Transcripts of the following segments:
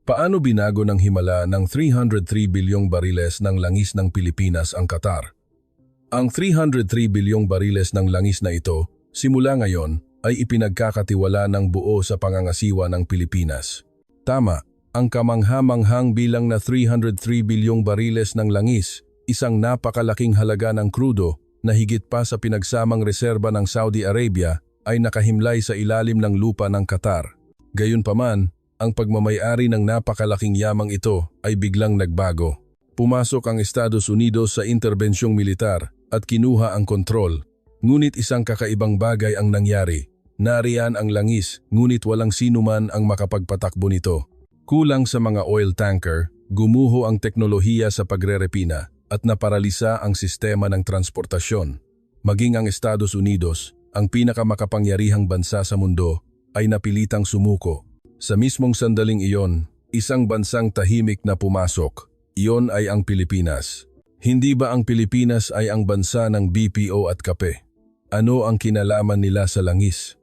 Paano binago ng himala ng 303 bilyong bariles ng langis ng Pilipinas ang Qatar? Ang 303 bilyong bariles ng langis na ito, simula ngayon, ay ipinagkakatiwala ng buo sa pangangasiwa ng Pilipinas. Tama, ang kamangha-manghang bilang na 303 bilyong bariles ng langis, isang napakalaking halaga ng krudo na higit pa sa pinagsamang reserba ng Saudi Arabia ay nakahimlay sa ilalim ng lupa ng Qatar. Gayunpaman, ang pagmamayari ng napakalaking yamang ito ay biglang nagbago. Pumasok ang Estados Unidos sa interbensyong militar at kinuha ang kontrol. Ngunit isang kakaibang bagay ang nangyari. Nariyan ang langis, ngunit walang sinuman ang makapagpatakbo nito. Kulang sa mga oil tanker, gumuho ang teknolohiya sa pagrerepina at naparalisa ang sistema ng transportasyon. Maging ang Estados Unidos, ang pinakamakapangyarihang bansa sa mundo, ay napilitang sumuko. Sa mismong sandaling iyon, isang bansang tahimik na pumasok. Iyon ay ang Pilipinas. Hindi ba ang Pilipinas ay ang bansa ng BPO at kape? Ano ang kinalaman nila sa langis?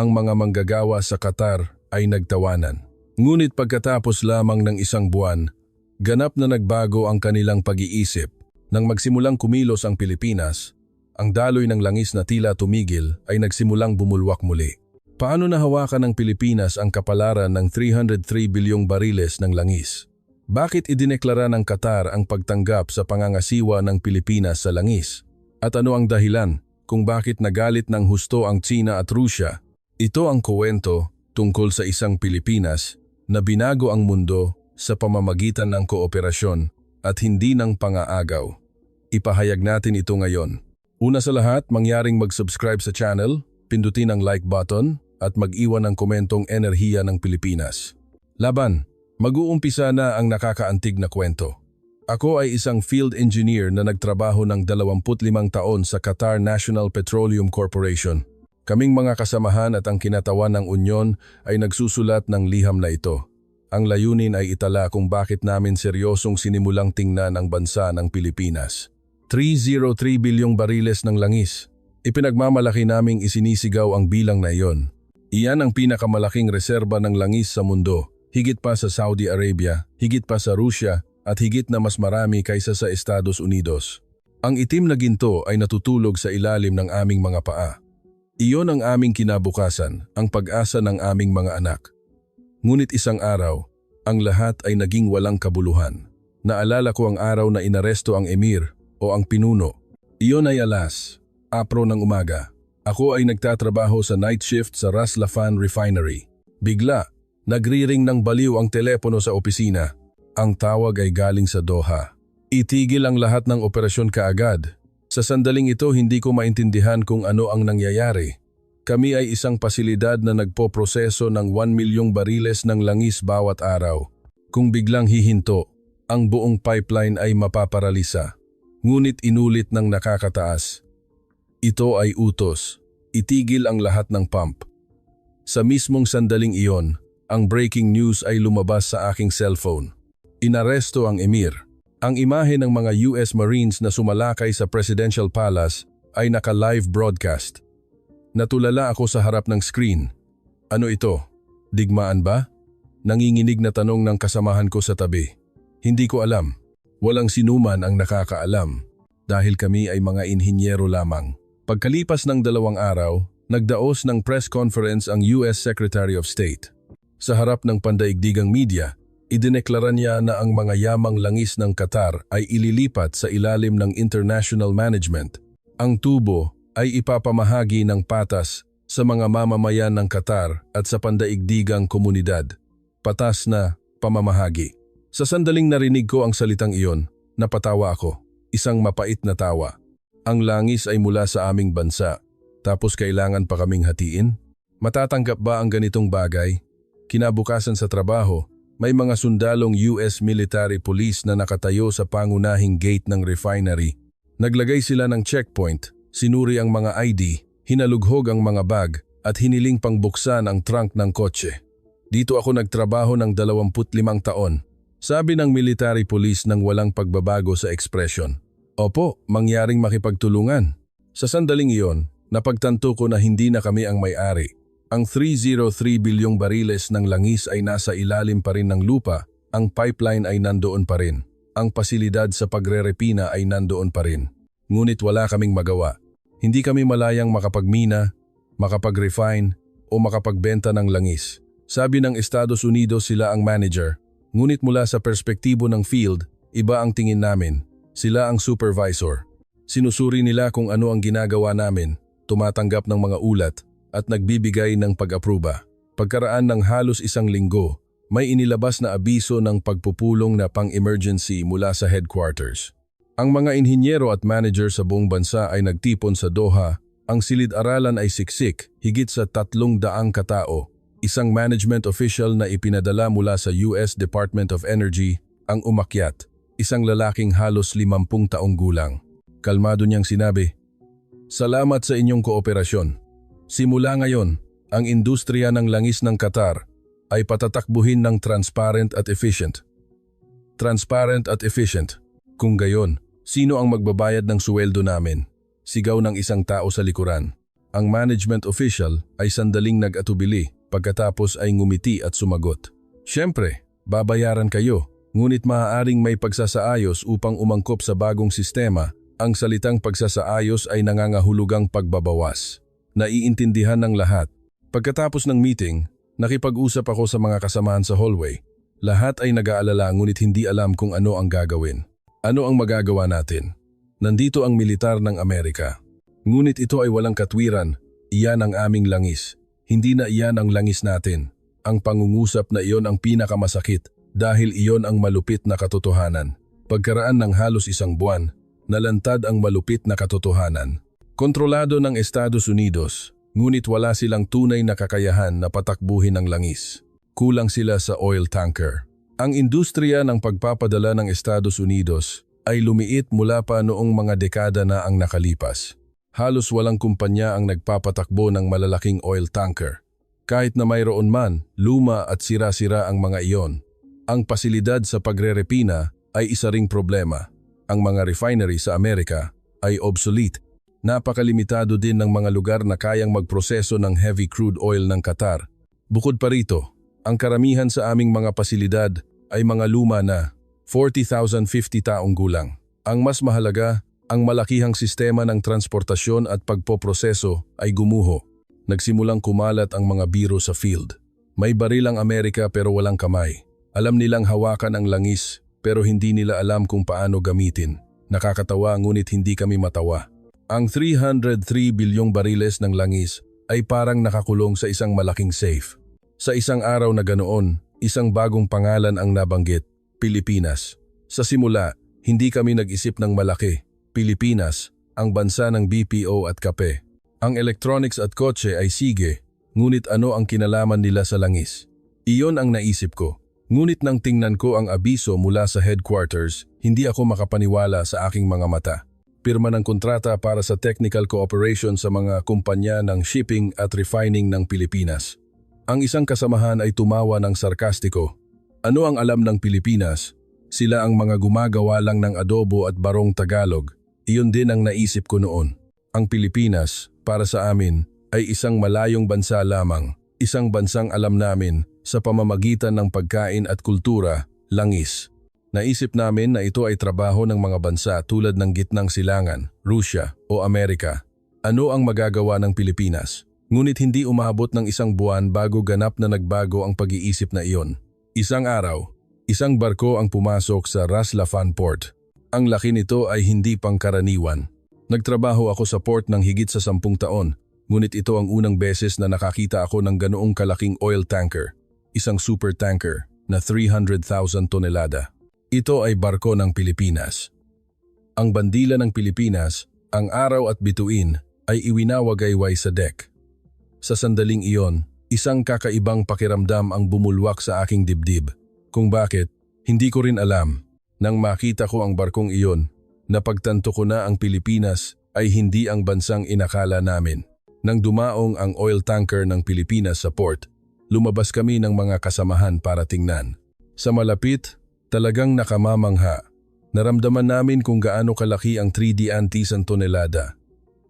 Ang mga manggagawa sa Qatar ay nagtawanan. Ngunit pagkatapos lamang ng isang buwan, ganap na nagbago ang kanilang pag-iisip. Nang magsimulang kumilos ang Pilipinas, ang daloy ng langis na tila tumigil ay nagsimulang bumulwak muli. Paano nahawakan ng Pilipinas ang kapalaran ng 303 bilyong bariles ng langis? Bakit idineklara ng Qatar ang pagtanggap sa pangangasiwa ng Pilipinas sa langis? At ano ang dahilan kung bakit nagalit ng husto ang Tsina at Rusya? Ito ang kuwento tungkol sa isang Pilipinas na binago ang mundo sa pamamagitan ng kooperasyon at hindi ng pangaagaw. Ipahayag natin ito ngayon. Una sa lahat, mangyaring mag-subscribe sa channel, pindutin ang like button at mag-iwan ng komentong enerhiya ng Pilipinas. Laban, mag-uumpisa na ang nakakaantig na kwento. Ako ay isang field engineer na nagtrabaho ng 25 taon sa Qatar National Petroleum Corporation. Kaming mga kasamahan at ang kinatawan ng Unyon ay nagsusulat ng liham na ito. Ang layunin ay itala kung bakit namin seryosong sinimulang tingnan ang bansa ng Pilipinas. 303 bilyong bariles ng langis. Ipinagmamalaki naming isinisigaw ang bilang na iyon. Iyan ang pinakamalaking reserba ng langis sa mundo, higit pa sa Saudi Arabia, higit pa sa Rusya, at higit na mas marami kaysa sa Estados Unidos. Ang itim na ginto ay natutulog sa ilalim ng aming mga paa. Iyon ang aming kinabukasan, ang pag-asa ng aming mga anak. Ngunit isang araw, ang lahat ay naging walang kabuluhan. Naalala ko ang araw na inaresto ang emir o ang pinuno. Iyon ay alas 4 ng umaga. Ako ay nagtatrabaho sa night shift sa Ras Laffan Refinery. Bigla, nagriring ng baliw ang telepono sa opisina. Ang tawag ay galing sa Doha. Itigil ang lahat ng operasyon kaagad. Sa sandaling ito hindi ko maintindihan kung ano ang nangyayari. Kami ay isang pasilidad na nagpoproseso ng 1 milyong bariles ng langis bawat araw. Kung biglang hihinto, ang buong pipeline ay mapaparalisa. Ngunit inulit ng nakakataas. Ito ay utos. Itigil ang lahat ng pump. Sa mismong sandaling iyon, ang breaking news ay lumabas sa aking cellphone. Inaresto ang emir. Ang imahe ng mga US Marines na sumalakay sa Presidential Palace ay naka-live broadcast. Natulala ako sa harap ng screen. Ano ito? Digmaan ba? Nanginginig na tanong ng kasamahan ko sa tabi. Hindi ko alam. Walang sinuman ang nakakaalam dahil kami ay mga inhinyero lamang. Pagkalipas ng 2 araw, nagdaos ng press conference ang US Secretary of State. Sa harap ng pandaigdigang media, idineklara niya na ang mga yamang langis ng Qatar ay ililipat sa ilalim ng international management. Ang tubo ay ipapamahagi ng patas sa mga mamamayan ng Qatar at sa pandaigdigang komunidad. Patas na pamamahagi. Sa sandaling narinig ko ang salitang iyon, napatawa ako. Isang mapait na tawa. Ang langis ay mula sa aming bansa, tapos kailangan pa kaming hatiin? Matatanggap ba ang ganitong bagay? Kinabukasan sa trabaho, may mga sundalong US military police na nakatayo sa pangunahing gate ng refinery. Naglagay sila ng checkpoint, sinuri ang mga ID, hinalughog ang mga bag at hiniling pangbuksan ang trunk ng kotse. Dito ako nagtrabaho ng 25 taon. Sabi ng military police nang walang pagbabago sa ekspresyon. Opo, mangyaring makipagtulungan. Sa sandaling iyon, napagtanto ko na hindi na kami ang may-ari. Ang 303 bilyong bariles ng langis ay nasa ilalim pa rin ng lupa, ang pipeline ay nandoon pa rin. Ang pasilidad sa pagrerepina ay nandoon pa rin. Ngunit wala kaming magawa. Hindi kami malayang makapagmina, makapag-refine, o makapagbenta ng langis. Sabi ng Estados Unidos sila ang manager, ngunit mula sa perspektibo ng field, iba ang tingin namin. Sila ang supervisor. Sinusuri nila kung ano ang ginagawa namin, tumatanggap ng mga ulat, at nagbibigay ng pag-aproba. Pagkaraan ng halos 1 linggo, may inilabas na abiso ng pagpupulong na pang-emergency mula sa headquarters. Ang mga inhinyero at manager sa buong bansa ay nagtipon sa Doha. Ang silid-aralan ay siksik, higit sa 300 katao. Isang management official na ipinadala mula sa US Department of Energy ang umakyat, isang lalaking halos 50 taong gulang. Kalmado niyang sinabi, "Salamat sa inyong kooperasyon. Simula ngayon, ang industriya ng langis ng Qatar ay patatakbuhin ng transparent at efficient. Transparent at efficient. Kung gayon, sino ang magbabayad ng suweldo namin?" Sigaw ng isang tao sa likuran. Ang management official ay sandaling nag-atubili, pagkatapos ay ngumiti at sumagot. "Siyempre, babayaran kayo, ngunit maaaring may pagsasaayos upang umangkop sa bagong sistema." Ang salitang pagsasaayos ay nangangahulugang pagbabawas. Naiintindihan ng lahat. Pagkatapos ng meeting, nakipag-usap ako sa mga kasamahan sa hallway. Lahat ay nag-aalala ngunit hindi alam kung ano ang gagawin. Ano ang magagawa natin? Nandito ang militar ng Amerika. Ngunit ito ay walang katwiran. Iyan ang aming langis. Hindi na iyan ang langis natin. Ang pangungusap na iyon ang pinakamasakit dahil iyon ang malupit na katotohanan. Pagkaraan ng halos 1 buwan, nalantad ang malupit na katotohanan. Kontrolado ng Estados Unidos, ngunit wala silang tunay na kakayahan na patakbuhin ang langis. Kulang sila sa oil tanker. Ang industriya ng pagpapadala ng Estados Unidos ay lumiit mula pa noong mga dekada na ang nakalipas. Halos walang kumpanya ang nagpapatakbo ng malalaking oil tanker. Kahit na mayroon man, luma at sira-sira ang mga iyon. Ang pasilidad sa pagrerepina ay isa ring problema. Ang mga refinery sa Amerika ay obsolete. Napakalimitado din ng mga lugar na kayang magproseso ng heavy crude oil ng Qatar. Bukod pa rito, ang karamihan sa aming mga pasilidad ay mga luma na 40,050 taong gulang. Ang mas mahalaga, ang malakihang sistema ng transportasyon at pagpoproseso ay gumuho. Nagsimulang kumalat ang mga biro sa field. May baril ang Amerika pero walang kamay. Alam nilang hawakan ang langis pero hindi nila alam kung paano gamitin. Nakakatawa ngunit hindi kami matawa. Ang 303 bilyong bariles ng langis ay parang nakakulong sa isang malaking safe. Sa isang araw na ganoon, isang bagong pangalan ang nabanggit, Pilipinas. Sa simula, hindi kami nag-isip ng malaki. Pilipinas, ang bansa ng BPO at kape. Ang electronics at kotse ay sige, ngunit ano ang kinalaman nila sa langis? Iyon ang naisip ko. Ngunit nang tingnan ko ang abiso mula sa headquarters, hindi ako makapaniwala sa aking mga mata. Pirma ng kontrata para sa technical cooperation sa mga kumpanya ng shipping at refining ng Pilipinas. Ang isang kasamahan ay tumawa ng sarkastiko. Ano ang alam ng Pilipinas? Sila ang mga gumagawa lang ng adobo at barong Tagalog. Iyon din ang naisip ko noon. Ang Pilipinas, para sa amin, ay isang malayong bansa lamang. Isang bansang alam namin sa pamamagitan ng pagkain at kultura, langis. Naisip namin na ito ay trabaho ng mga bansa tulad ng Gitnang Silangan, Rusya o Amerika. Ano ang magagawa ng Pilipinas? Ngunit hindi umabot ng 1 buwan bago ganap na nagbago ang pag-iisip na iyon. Isang araw, isang barko ang pumasok sa Ras Laffan Port. Ang laki nito ay hindi pangkaraniwan. Nagtrabaho ako sa port ng higit sa 10 taon, ngunit ito ang unang beses na nakakita ako ng ganoong kalaking oil tanker, isang super tanker na 300,000 tonelada. Ito ay barko ng Pilipinas. Ang bandila ng Pilipinas, ang araw at bituin, ay iwinawagayway sa deck. Sa sandaling iyon, isang kakaibang pakiramdam ang bumulwak sa aking dibdib. Kung bakit, hindi ko rin alam. Nang makita ko ang barkong iyon, napagtanto ko na ang Pilipinas ay hindi ang bansang inakala namin. Nang dumaong ang oil tanker ng Pilipinas sa port, lumabas kami ng mga kasamahan para tingnan. Sa malapit, talagang nakamamangha. Naramdaman namin kung gaano kalaki ang 3D antisan tonelada.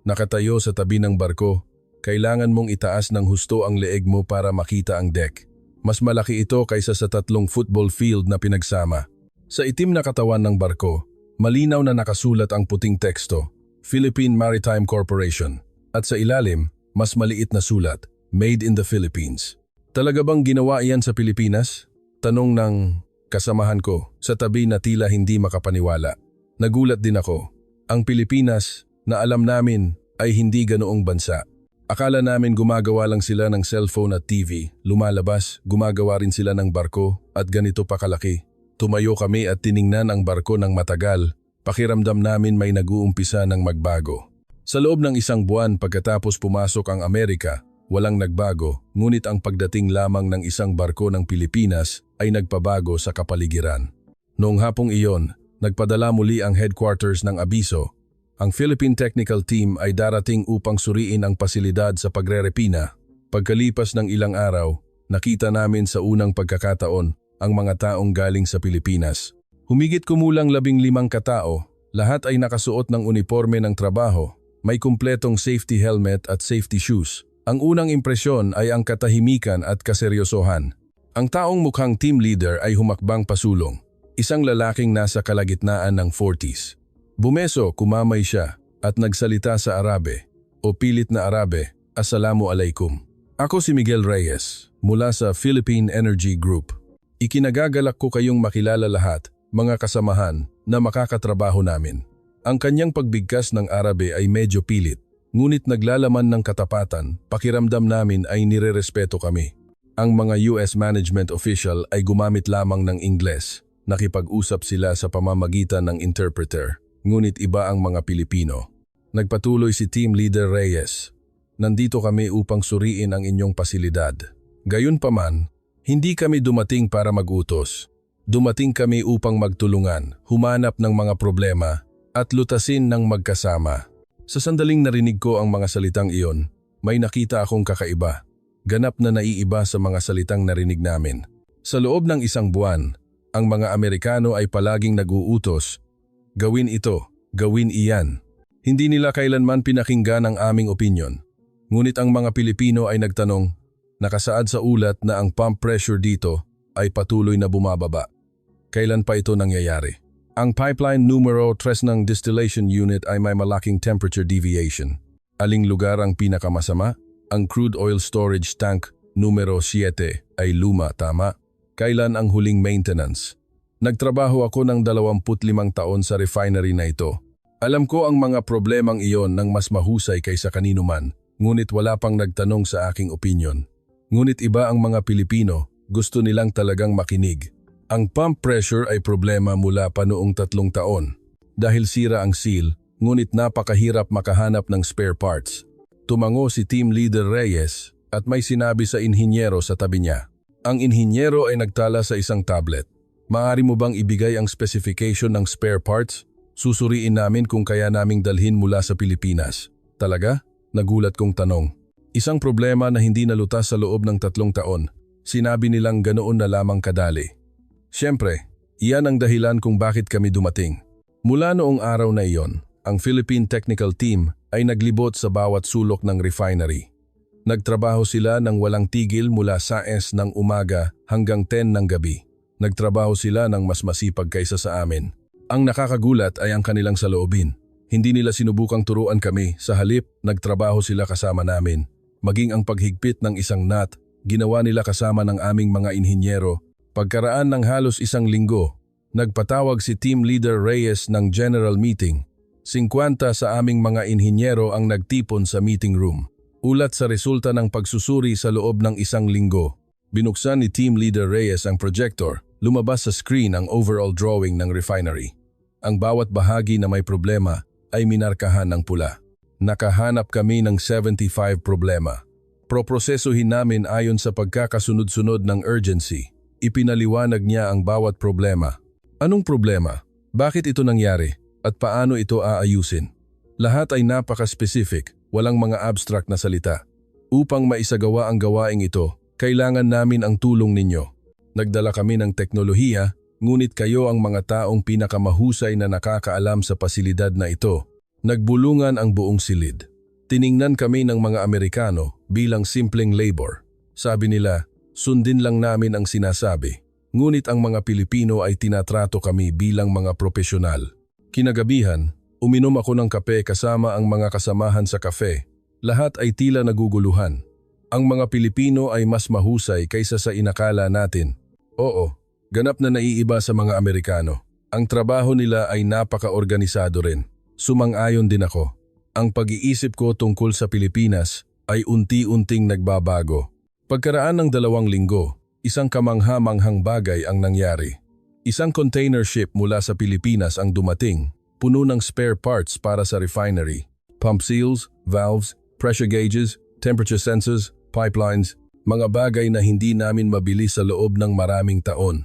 Nakatayo sa tabi ng barko, kailangan mong itaas ng husto ang leeg mo para makita ang deck. Mas malaki ito kaysa sa 3 football field na pinagsama. Sa itim na katawan ng barko, malinaw na nakasulat ang puting teksto, Philippine Maritime Corporation. At sa ilalim, mas maliit na sulat, Made in the Philippines. Talaga bang ginawa iyan sa Pilipinas? Tanong ng kasamahan ko sa tabi na tila hindi makapaniwala. Nagulat din ako. Ang Pilipinas na alam namin ay hindi ganoong bansa. Akala namin gumagawa lang sila ng cellphone at TV, lumalabas, gumagawa rin sila ng barko at ganito pa kalaki. Tumayo kami at tiningnan ang barko ng matagal, pakiramdam namin may nag-uumpisa ng magbago. Sa loob ng 1 buwan pagkatapos pumasok ang Amerika, walang nagbago, ngunit ang pagdating lamang ng isang barko ng Pilipinas ay nagpabago sa kapaligiran. Noong hapong iyon, nagpadala muli ang headquarters ng abiso. Ang Philippine Technical Team ay darating upang suriin ang pasilidad sa pagrerepina. Pagkalipas ng ilang araw, nakita namin sa unang pagkakataon ang mga taong galing sa Pilipinas. Humigit kumulang 15 katao, lahat ay nakasuot ng uniforme ng trabaho, may kumpletong safety helmet at safety shoes. Ang unang impresyon ay ang katahimikan at kaseryosohan. Ang taong mukhang team leader ay humakbang pasulong, isang lalaking nasa kalagitnaan ng 40s. Bumeso, kumamay siya at nagsalita sa Arabe o pilit na Arabe, Assalamu alaikum. Ako si Miguel Reyes mula sa Philippine Energy Group. Ikinagagalak ko kayong makilala lahat, mga kasamahan na makakatrabaho namin. Ang kanyang pagbigkas ng Arabe ay medyo pilit, ngunit naglalaman ng katapatan, pakiramdam namin ay nirerespeto kami. Ang mga US management official ay gumamit lamang ng Ingles, nakipag-usap sila sa pamamagitan ng interpreter. Ngunit iba ang mga Pilipino. Nagpatuloy si Team Leader Reyes. Nandito kami upang suriin ang inyong pasilidad. Gayunpaman, hindi kami dumating para mag-utos. Dumating kami upang magtulungan, humanap ng mga problema, at lutasin ng magkasama. Sa sandaling narinig ko ang mga salitang iyon, may nakita akong kakaiba. Ganap na naiiba sa mga salitang narinig namin. Sa loob ng 1 buwan, ang mga Amerikano ay palaging nag-uutos, gawin ito, gawin iyan. Hindi nila kailanman pinakinggan ang aming opinyon. Ngunit ang mga Pilipino ay nagtanong, nakasaad sa ulat na ang pump pressure dito ay patuloy na bumababa. Kailan pa ito nangyayari? Ang pipeline numero 3 ng distillation unit ay may malaking temperature deviation. Aling lugar ang pinakamasama? Ang crude oil storage tank numero 7 ay luma, tama? Kailan ang huling maintenance? Nagtrabaho ako ng 25 taon sa refinery na ito. Alam ko ang mga problemang iyon ng mas mahusay kaysa kanino man, ngunit wala pang nagtanong sa aking opinyon. Ngunit iba ang mga Pilipino, gusto nilang talagang makinig. Ang pump pressure ay problema mula pa noong 3 taon. Dahil sira ang seal, ngunit napakahirap makahanap ng spare parts. Tumango si Team Leader Reyes at may sinabi sa inhinyero sa tabi niya. Ang inhinyero ay nagtala sa isang tablet. Maaari mo bang ibigay ang specification ng spare parts? Susuriin namin kung kaya naming dalhin mula sa Pilipinas. Talaga? Nagulat kong tanong. Isang problema na hindi nalutas sa loob ng 3 taon. Sinabi nilang ganoon na lamang kadali. Siyempre, iyan ang dahilan kung bakit kami dumating. Mula noong araw na iyon, ang Philippine Technical Team ay naglibot sa bawat sulok ng refinery. Nagtrabaho sila ng walang tigil mula 6 ng umaga hanggang 10 ng gabi. Nagtrabaho sila ng mas masipag kaysa sa amin. Ang nakakagulat ay ang kanilang saloobin. Hindi nila sinubukang turuan kami, sa halip, nagtrabaho sila kasama namin. Maging ang paghigpit ng isang nut, ginawa nila kasama ng aming mga inhinyero. Pagkaraan ng halos 1 linggo, nagpatawag si Team Leader Reyes ng general meeting. 50 sa aming mga inhinyero ang nagtipon sa meeting room. Ulat sa resulta ng pagsusuri sa loob ng 1 linggo. Binuksan ni Team Leader Reyes ang projector. Lumabas sa screen ang overall drawing ng refinery. Ang bawat bahagi na may problema ay minarkahan ng pula. Nakahanap kami ng 75 problema. Proprosesuhin namin ayon sa pagkakasunod-sunod ng urgency. Ipinaliwanag niya ang bawat problema. Anong problema? Bakit ito nangyari? At paano ito aayusin? Lahat ay napaka-specific, walang mga abstract na salita. Upang maisagawa ang gawaing ito, kailangan namin ang tulong ninyo. Nagdala kami ng teknolohiya, ngunit kayo ang mga taong pinakamahusay na nakakaalam sa pasilidad na ito. Nagbulungan ang buong silid. Tiningnan kami ng mga Amerikano bilang simpleng labor. Sabi nila, sundin lang namin ang sinasabi. Ngunit ang mga Pilipino ay tinatrato kami bilang mga propesyonal. Kinagabihan, uminom ako ng kape kasama ang mga kasamahan sa kafe. Lahat ay tila naguguluhan. Ang mga Pilipino ay mas mahusay kaysa sa inakala natin. Oo, ganap na naiiba sa mga Amerikano. Ang trabaho nila ay napaka-organisado rin. Sumang-ayon din ako. Ang pag-iisip ko tungkol sa Pilipinas ay unti-unting nagbabago. Pagkaraan ng 2 linggo, isang kamangha-manghang bagay ang nangyari. Isang container ship mula sa Pilipinas ang dumating, puno ng spare parts para sa refinery. Pump seals, valves, pressure gauges, temperature sensors, pipelines, mga bagay na hindi namin mabili sa loob ng maraming taon.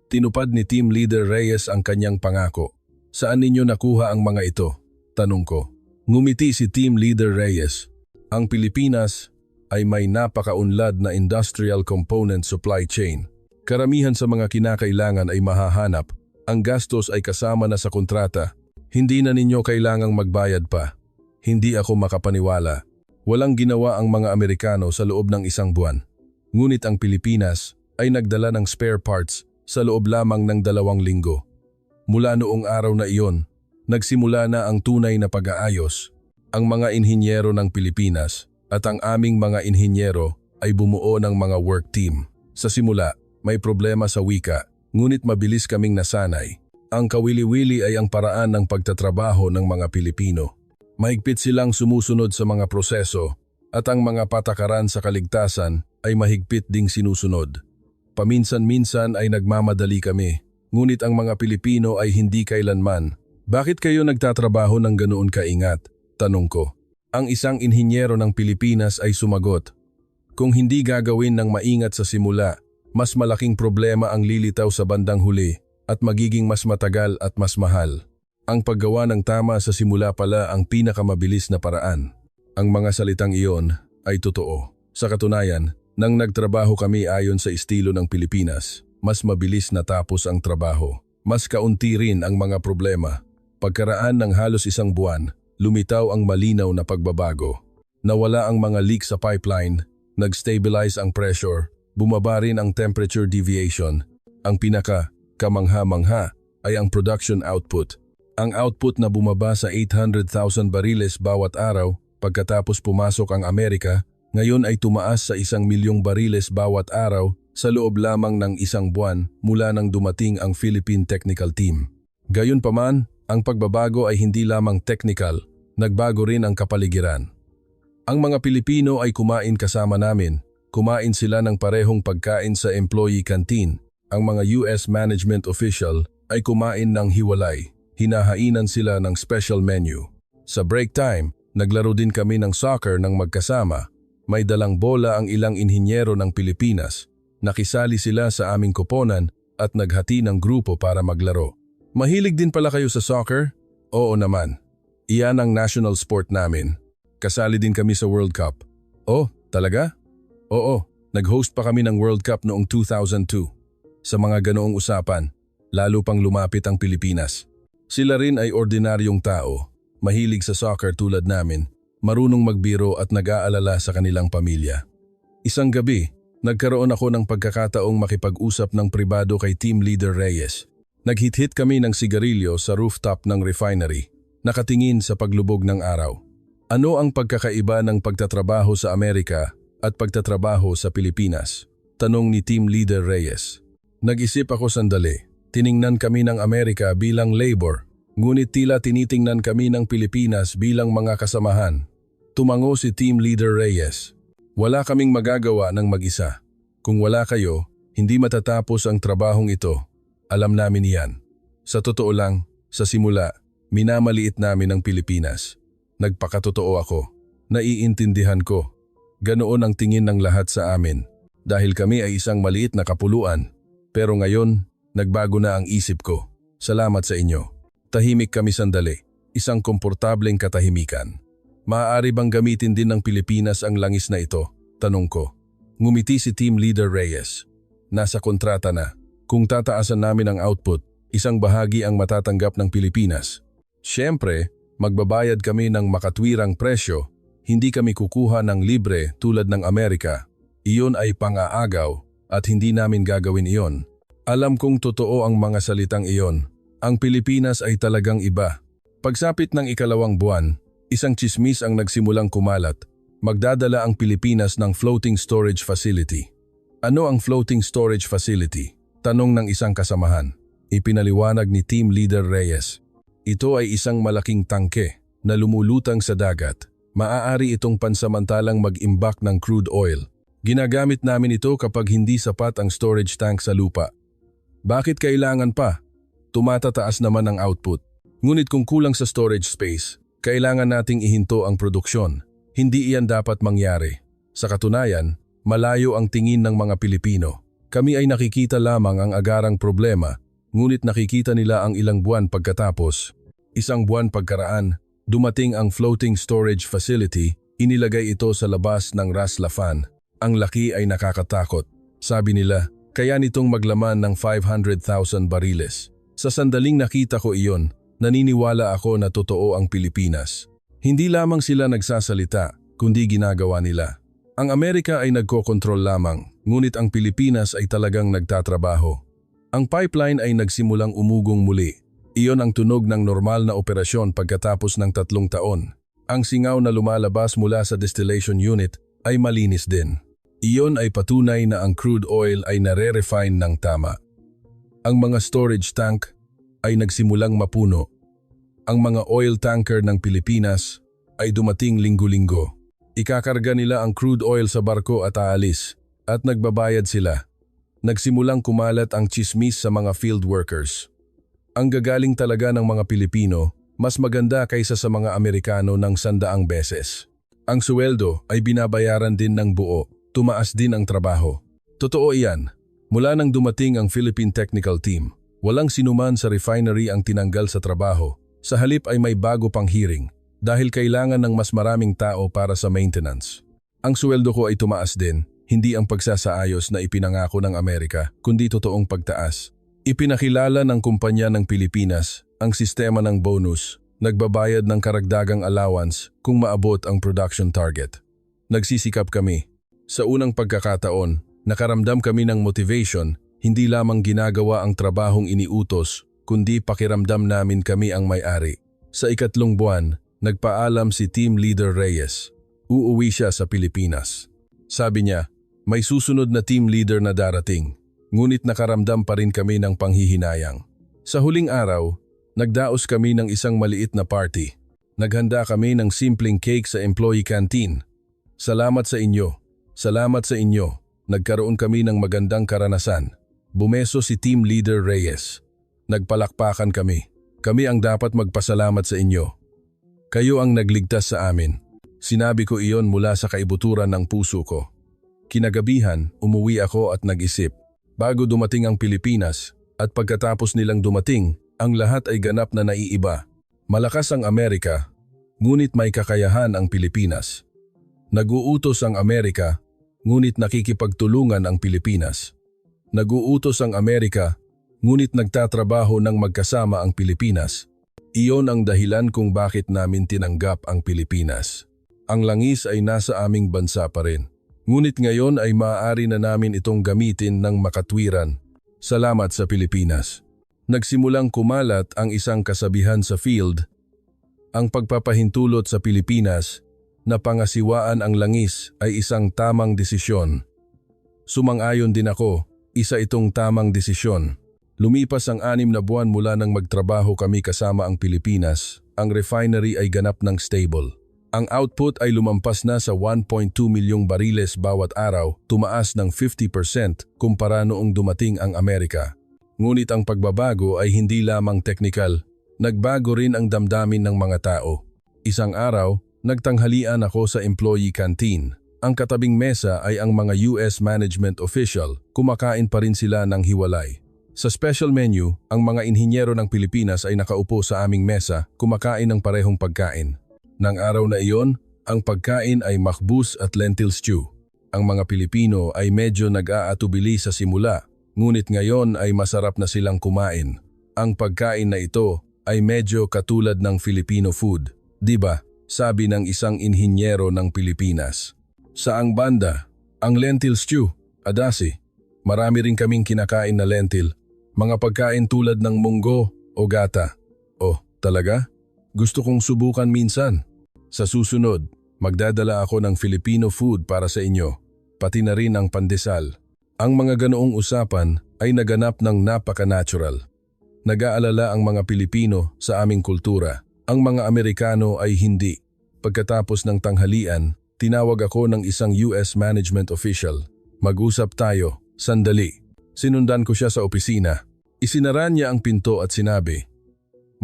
Tinupad ni Team Leader Reyes ang kanyang pangako. Saan ninyo nakuha ang mga ito? Tanong ko. Ngumiti si Team Leader Reyes. Ang Pilipinas ay may napakaunlad na industrial component supply chain. Karamihan sa mga kinakailangan ay mahahanap. Ang gastos ay kasama na sa kontrata. Hindi na ninyo kailangang magbayad pa. Hindi ako makapaniwala. Walang ginawa ang mga Amerikano sa loob ng 1 buwan. Ngunit ang Pilipinas ay nagdala ng spare parts sa loob lamang ng 2 linggo. Mula noong araw na iyon, nagsimula na ang tunay na pag-aayos. Ang mga inhinyero ng Pilipinas at ang aming mga inhinyero ay bumuo ng mga work team. Sa simula, may problema sa wika, ngunit mabilis kaming nasanay. Ang kawili-wili ay ang paraan ng pagtatrabaho ng mga Pilipino. Mahigpit silang sumusunod sa mga proseso at ang mga patakaran sa kaligtasan ay mahigpit ding sinusunod. Paminsan-minsan ay nagmamadali kami, ngunit ang mga Pilipino ay hindi kailanman. Bakit kayo nagtatrabaho ng ganoon kaingat? Tanong ko. Ang isang inhinyero ng Pilipinas ay sumagot. Kung hindi gagawin ng maingat sa simula, mas malaking problema ang lilitaw sa bandang huli at magiging mas matagal at mas mahal. Ang paggawa ng tama sa simula pala ang pinakamabilis na paraan. Ang mga salitang iyon ay totoo. Sa katunayan, nang nagtrabaho kami ayon sa estilo ng Pilipinas, mas mabilis natapos ang trabaho. Mas kaunti rin ang mga problema. Pagkaraan ng halos 1 buwan, lumitaw ang malinaw na pagbabago. Nawala ang mga leak sa pipeline, nag-stabilize ang pressure, bumaba rin ang temperature deviation. Ang kamangha-mangha ay ang production output. Ang output na bumaba sa 800,000 bariles bawat araw pagkatapos pumasok ang Amerika, ngayon ay tumaas sa 1,000,000 bariles bawat araw sa loob lamang ng 1 buwan mula nang dumating ang Philippine Technical Team. Gayunpaman, ang pagbabago ay hindi lamang technical, nagbago rin ang kapaligiran. Ang mga Pilipino ay kumain kasama namin, kumain sila ng parehong pagkain sa employee canteen. Ang mga US management official ay kumain ng hiwalay, hinahainan sila ng special menu. Sa break time, naglaro din kami ng soccer ng magkasama. May dalang bola ang ilang inhinyero ng Pilipinas. Nakisali sila sa aming koponan at naghati ng grupo para maglaro. Mahilig din pala kayo sa soccer? Oo naman. Iyan ang national sport namin. Kasali din kami sa World Cup. Oh, talaga? Oo, nag-host pa kami ng World Cup noong 2002. Sa mga ganoong usapan, lalo pang lumapit ang Pilipinas. Sila rin ay ordinaryong tao, mahilig sa soccer tulad namin, marunong magbiro at nag-aalala sa kanilang pamilya. Isang gabi, nagkaroon ako ng pagkakataong makipag-usap ng pribado kay Team Leader Reyes. Naghit-hit kami ng sigarilyo sa rooftop ng refinery, nakatingin sa paglubog ng araw. Ano ang pagkakaiba ng pagtatrabaho sa Amerika at pagtatrabaho sa Pilipinas? Tanong ni Team Leader Reyes. Nag-isip ako sandali. Tiningnan kami ng Amerika bilang labor, ngunit tila tinitingnan kami ng Pilipinas bilang mga kasamahan. Tumango si Team Leader Reyes. Wala kaming magagawa ng mag-isa. Kung wala kayo, hindi matatapos ang trabahong ito. Alam namin iyan. Sa totoo lang, sa simula, minamaliit namin ang Pilipinas. Nagpakatotoo ako. Naiintindihan ko. Ganoon ang tingin ng lahat sa amin. Dahil kami ay isang maliit na kapuluan. Pero ngayon, nagbago na ang isip ko. Salamat sa inyo. Tahimik kami sandali. Isang komportableng katahimikan. Maaari bang gamitin din ng Pilipinas ang langis na ito? Tanong ko. Ngumiti si Team Leader Reyes. Nasa kontrata na. Kung tataasan namin ang output, isang bahagi ang matatanggap ng Pilipinas. Siyempre, magbabayad kami ng makatwirang presyo, Hindi kami kukuha ng libre tulad ng Amerika. Iyon ay pang-aagaw at hindi namin gagawin iyon. Alam kong totoo ang mga salitang iyon. Ang Pilipinas ay talagang iba. Pagsapit ng ikalawang buwan, isang tsismis ang nagsimulang kumalat. Magdadala ang Pilipinas ng floating storage facility. Ano ang floating storage facility? Tanong ng isang kasamahan. Ipinaliwanag ni Team Leader Reyes. Ito ay isang malaking tangke na lumulutang sa dagat. Maaari itong pansamantalang mag-imbak ng crude oil. Ginagamit namin ito kapag hindi sapat ang storage tank sa lupa. Bakit kailangan pa? Tumatataas naman ang output. Ngunit kung kulang sa storage space, kailangan nating ihinto ang produksyon. Hindi iyan dapat mangyari. Sa katunayan, malayo ang tingin ng mga Pilipino. Kami ay nakikita lamang ang agarang problema, ngunit nakikita nila ang ilang buwan pagkatapos. Isang buwan pagkaraan, dumating ang floating storage facility, inilagay ito sa labas ng Ras Laffan. Ang laki ay nakakatakot. Sabi nila, kaya nitong maglaman ng 500,000 bariles. Sa sandaling nakita ko iyon, naniniwala ako na totoo ang Pilipinas. Hindi lamang sila nagsasalita, kundi ginagawa nila. Ang Amerika ay nagkokontrol lamang, ngunit ang Pilipinas ay talagang nagtatrabaho. Ang pipeline ay nagsimulang umugong muli. Iyon ang tunog ng normal na operasyon pagkatapos ng 3 taon. Ang singaw na lumalabas mula sa distillation unit ay malinis din. Iyon ay patunay na ang crude oil ay nare-refine ng tama. Ang mga storage tank ay nagsimulang mapuno. Ang mga oil tanker ng Pilipinas ay dumating linggo-linggo. Ikakarga nila ang crude oil sa barko at aalis, at nagbabayad sila. Nagsimulang kumalat ang tsismis sa mga field workers. Ang gagaling talaga ng mga Pilipino, mas maganda kaysa sa mga Amerikano ng 100 beses. Ang suweldo ay binabayaran din ng buo. Tumaas din ang trabaho. Totoo iyan. Mula nang dumating ang Philippine Technical Team, walang sinuman sa refinery ang tinanggal sa trabaho. Sa halip ay may bago pang hearing dahil kailangan ng mas maraming tao para sa maintenance. Ang sweldo ko ay tumaas din, hindi ang pagsasaayos na ipinangako ng Amerika, kundi totoong pagtaas. Ipinakilala ng kumpanya ng Pilipinas ang sistema ng bonus, nagbabayad ng karagdagang allowance kung maabot ang production target. Nagsisikap kami. Sa unang pagkakataon, nakaramdam kami ng motivation, hindi lamang ginagawa ang trabahong iniutos, kundi pakiramdam namin kami ang may-ari. Sa ikatlong buwan, nagpaalam si Team Leader Reyes. Uuwi siya sa Pilipinas. Sabi niya, may susunod na team leader na darating, ngunit nakaramdam pa rin kami ng panghihinayang. Sa huling araw, nagdaos kami ng isang maliit na party. Naghanda kami ng simpleng cake sa employee canteen. Salamat sa inyo. Salamat sa inyo. Nagkaroon kami ng magandang karanasan. Bumeso si Team Leader Reyes. Nagpalakpakan kami. Kami ang dapat magpasalamat sa inyo. Kayo ang nagligtas sa amin. Sinabi ko iyon mula sa kaibuturan ng puso ko. Kinagabihan, umuwi ako at nag-isip. Bago dumating ang Pilipinas, at pagkatapos nilang dumating, ang lahat ay ganap na naiiba. Malakas ang Amerika, ngunit may kakayahan ang Pilipinas. Nag-uutos ang Amerika, ngunit nakikipagtulungan ang Pilipinas. Nag-uutos ang Amerika, ngunit nagtatrabaho ng magkasama ang Pilipinas. Iyon ang dahilan kung bakit namin tinanggap ang Pilipinas. Ang langis ay nasa aming bansa pa rin. Ngunit ngayon ay maaari na namin itong gamitin ng makatwiran. Salamat sa Pilipinas. Nagsimulang kumalat ang isang kasabihan sa field. Ang pagpapahintulot sa Pilipinas na pangasiwaan ang langis ay isang tamang desisyon. Sumang-ayon din ako, isa itong tamang desisyon. Lumipas ang 6 na buwan mula nang magtrabaho kami kasama ang Pilipinas, ang refinery ay ganap ng stable. Ang output ay lumampas na sa 1.2 milyong bariles bawat araw, tumaas ng 50% kumpara noong dumating ang Amerika. Ngunit ang pagbabago ay hindi lamang technical, nagbago rin ang damdamin ng mga tao. Isang araw, nagtanghalian ako sa employee canteen. Ang katabing mesa ay ang mga US management official, kumakain pa rin sila ng hiwalay. Sa special menu, ang mga inhinyero ng Pilipinas ay nakaupo sa aming mesa, kumakain ng parehong pagkain. Nang araw na iyon, ang pagkain ay makbus at lentil stew. Ang mga Pilipino ay medyo nag-aatubili sa simula, ngunit ngayon ay masarap na silang kumain. Ang pagkain na ito ay medyo katulad ng Filipino food, di ba? sabi ng isang inhinyero ng Pilipinas. Saang banda, ang lentil stew, adasi. Marami rin kaming kinakain na lentil, mga pagkain tulad ng munggo o gata. Oh, talaga? Gusto kong subukan minsan. Sa susunod, magdadala ako ng Filipino food para sa inyo, pati na rin ang pandesal. Ang mga ganoong usapan ay naganap ng napaka-natural. Nag-aalala ang mga Pilipino sa aming kultura. Ang mga Amerikano ay hindi. Pagkatapos ng tanghalian, tinawag ako ng isang US management official. Mag-usap tayo, sandali. Sinundan ko siya sa opisina. Isinara niya ang pinto at sinabi,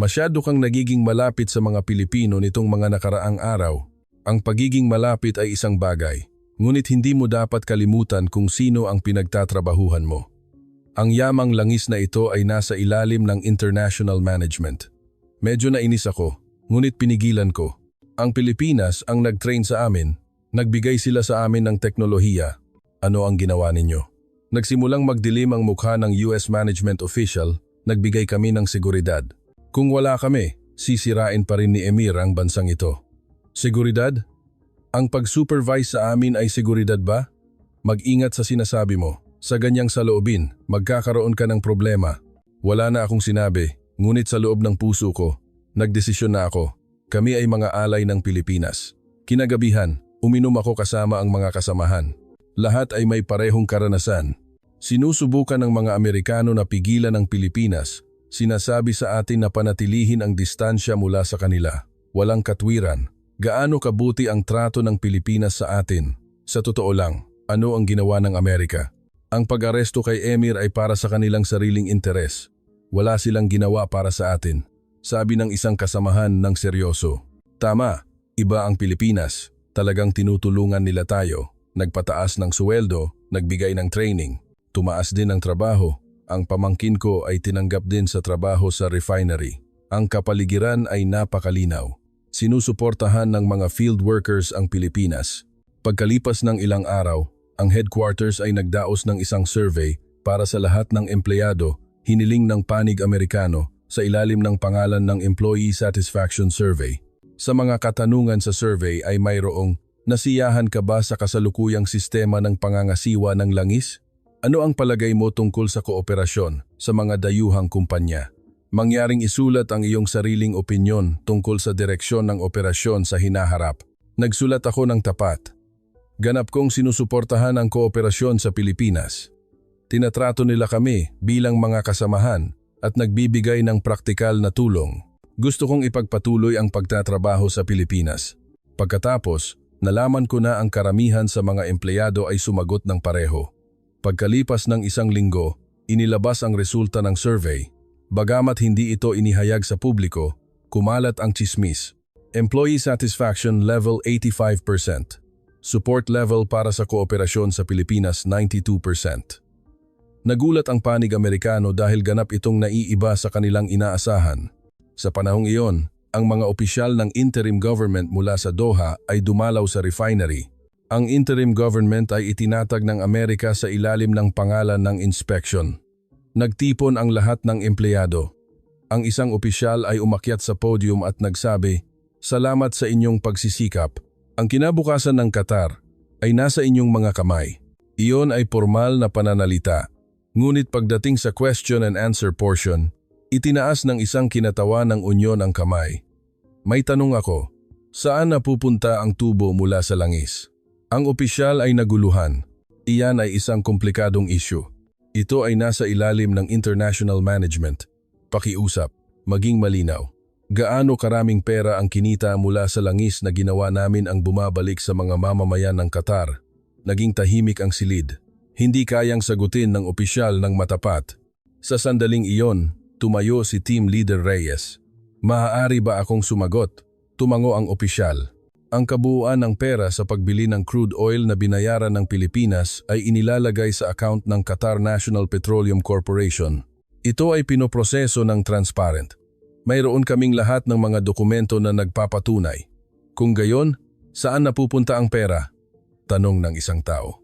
"Masyado kang nagiging malapit sa mga Pilipino nitong mga nakaraang araw. Ang pagiging malapit ay isang bagay, ngunit hindi mo dapat kalimutan kung sino ang pinagtatrabahuhan mo. Ang yamang langis na ito ay nasa ilalim ng international management." Medyo nainis ako, ngunit pinigilan ko. Ang Pilipinas ang nag-train sa amin, nagbigay sila sa amin ng teknolohiya. Ano ang ginawa ninyo? Nagsimulang magdilim ang mukha ng US management official, nagbigay kami ng seguridad. Kung wala kami, sisirain pa rin ni Emir ang bansang ito. Seguridad? Ang pag-supervise sa amin ay seguridad ba? Mag-ingat sa sinasabi mo. Sa ganyang saloobin, magkakaroon ka ng problema. Wala na akong sinabi, ngunit sa loob ng puso ko, nagdesisyon na ako. Kami ay mga alay ng Pilipinas. Kinagabihan, uminom ako kasama ang mga kasamahan. Lahat ay may parehong karanasan. Sinusubukan ng mga Amerikano na pigilan ang Pilipinas. Sinasabi sa atin na panatilihin ang distansya mula sa kanila. Walang katwiran. Gaano kabuti ang trato ng Pilipinas sa atin? Sa totoo lang, ano ang ginawa ng Amerika? Ang pag-aresto kay Emir ay para sa kanilang sariling interes. Wala silang ginawa para sa atin. Sabi ng isang kasamahan ng seryoso. Tama, iba ang Pilipinas. Talagang tinutulungan nila tayo. Nagpataas ng suweldo, nagbigay ng training. Tumaas din ang trabaho. Ang pamangkin ko ay tinanggap din sa trabaho sa refinery. Ang kapaligiran ay napakalinaw. Sinusuportahan ng mga field workers ang Pilipinas. Pagkalipas ng ilang araw, ang headquarters ay nagdaos ng isang survey para sa lahat ng empleyado, hiniling ng panig Amerikano sa ilalim ng pangalan ng Employee Satisfaction Survey. Sa mga katanungan sa survey ay mayroong, nasiyahan ka ba sa kasalukuyang sistema ng pangangasiwa ng langis? Ano ang palagay mo tungkol sa kooperasyon sa mga dayuhang kumpanya? Mangyaring isulat ang iyong sariling opinyon tungkol sa direksyon ng operasyon sa hinaharap. Nagsulat ako ng tapat. Ganap kong sinusuportahan ang kooperasyon sa Pilipinas. Tinatrato nila kami bilang mga kasamahan at nagbibigay ng praktikal na tulong. Gusto kong ipagpatuloy ang pagtatrabaho sa Pilipinas. Pagkatapos, nalaman ko na ang karamihan sa mga empleyado ay sumagot ng pareho. Pagkalipas ng isang linggo, inilabas ang resulta ng survey. Bagamat hindi ito inihayag sa publiko, kumalat ang tsismis. Employee satisfaction level 85%. Support level para sa kooperasyon sa Pilipinas 92%. Nagulat ang panig Amerikano dahil ganap itong naiiba sa kanilang inaasahan. Sa panahong iyon, ang mga opisyal ng interim government mula sa Doha ay dumalaw sa refinery. Ang interim government ay itinatag ng Amerika sa ilalim ng pangalan ng inspection. Nagtipon ang lahat ng empleyado. Ang isang opisyal ay umakyat sa podium at nagsabi, "Salamat sa inyong pagsisikap. Ang kinabukasan ng Qatar ay nasa inyong mga kamay." Iyon ay formal na pananalita. Ngunit pagdating sa question and answer portion, itinaas ng isang kinatawan ng unyon ang kamay. May tanong ako, saan napupunta ang tubo mula sa langis? Ang opisyal ay naguluhan. Iyan ay isang komplikadong issue. Ito ay nasa ilalim ng international management. Pakiusap, maging malinaw. Gaano karaming pera ang kinita mula sa langis na ginawa namin ang bumabalik sa mga mamamayan ng Qatar? Naging tahimik ang silid. Hindi kayang sagutin ng opisyal ng matapat. Sa sandaling iyon, tumayo si Team Leader Reyes. "Maaari ba akong sumagot?" Tumango ang opisyal. Ang kabuuan ng pera sa pagbili ng crude oil na binayaran ng Pilipinas ay inilalagay sa account ng Qatar National Petroleum Corporation. Ito ay pinoproseso ng transparent. Mayroon kaming lahat ng mga dokumento na nagpapatunay. Kung gayon, saan napupunta ang pera? Tanong ng isang tao.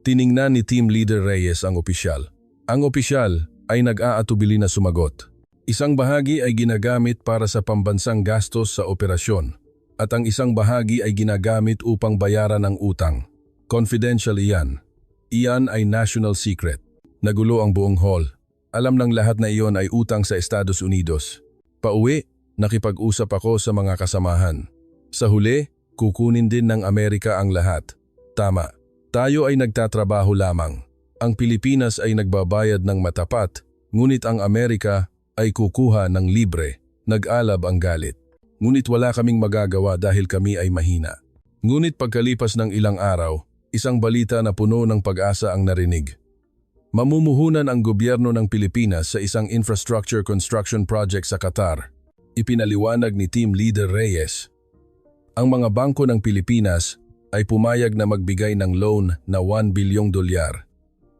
Tiningnan ni Team Leader Reyes ang opisyal. Ang opisyal ay nag-aatubili na sumagot. Isang bahagi ay ginagamit para sa pambansang gastos sa operasyon. at ang isang bahagi ay ginagamit upang bayaran ang utang. Confidential iyan. Iyan ay national secret. Nagulo ang buong hall. Alam ng lahat na iyon ay utang sa Estados Unidos. Pauwi, nakipag-usap ako sa mga kasamahan. Sa huli, kukunin din ng Amerika ang lahat. Tama, tayo ay nagtatrabaho lamang. Ang Pilipinas ay nagbabayad ng matapat, ngunit ang Amerika ay kukuha ng libre. Nag-alab ang galit. Ngunit wala kaming magagawa dahil kami ay mahina. Ngunit pagkalipas ng ilang araw, isang balita na puno ng pag-asa ang narinig. Mamumuhunan ang gobyerno ng Pilipinas sa isang infrastructure construction project sa Qatar. Ipinaliwanag ni Team Leader Reyes. Ang mga bangko ng Pilipinas ay pumayag na magbigay ng loan na $1 bilyong.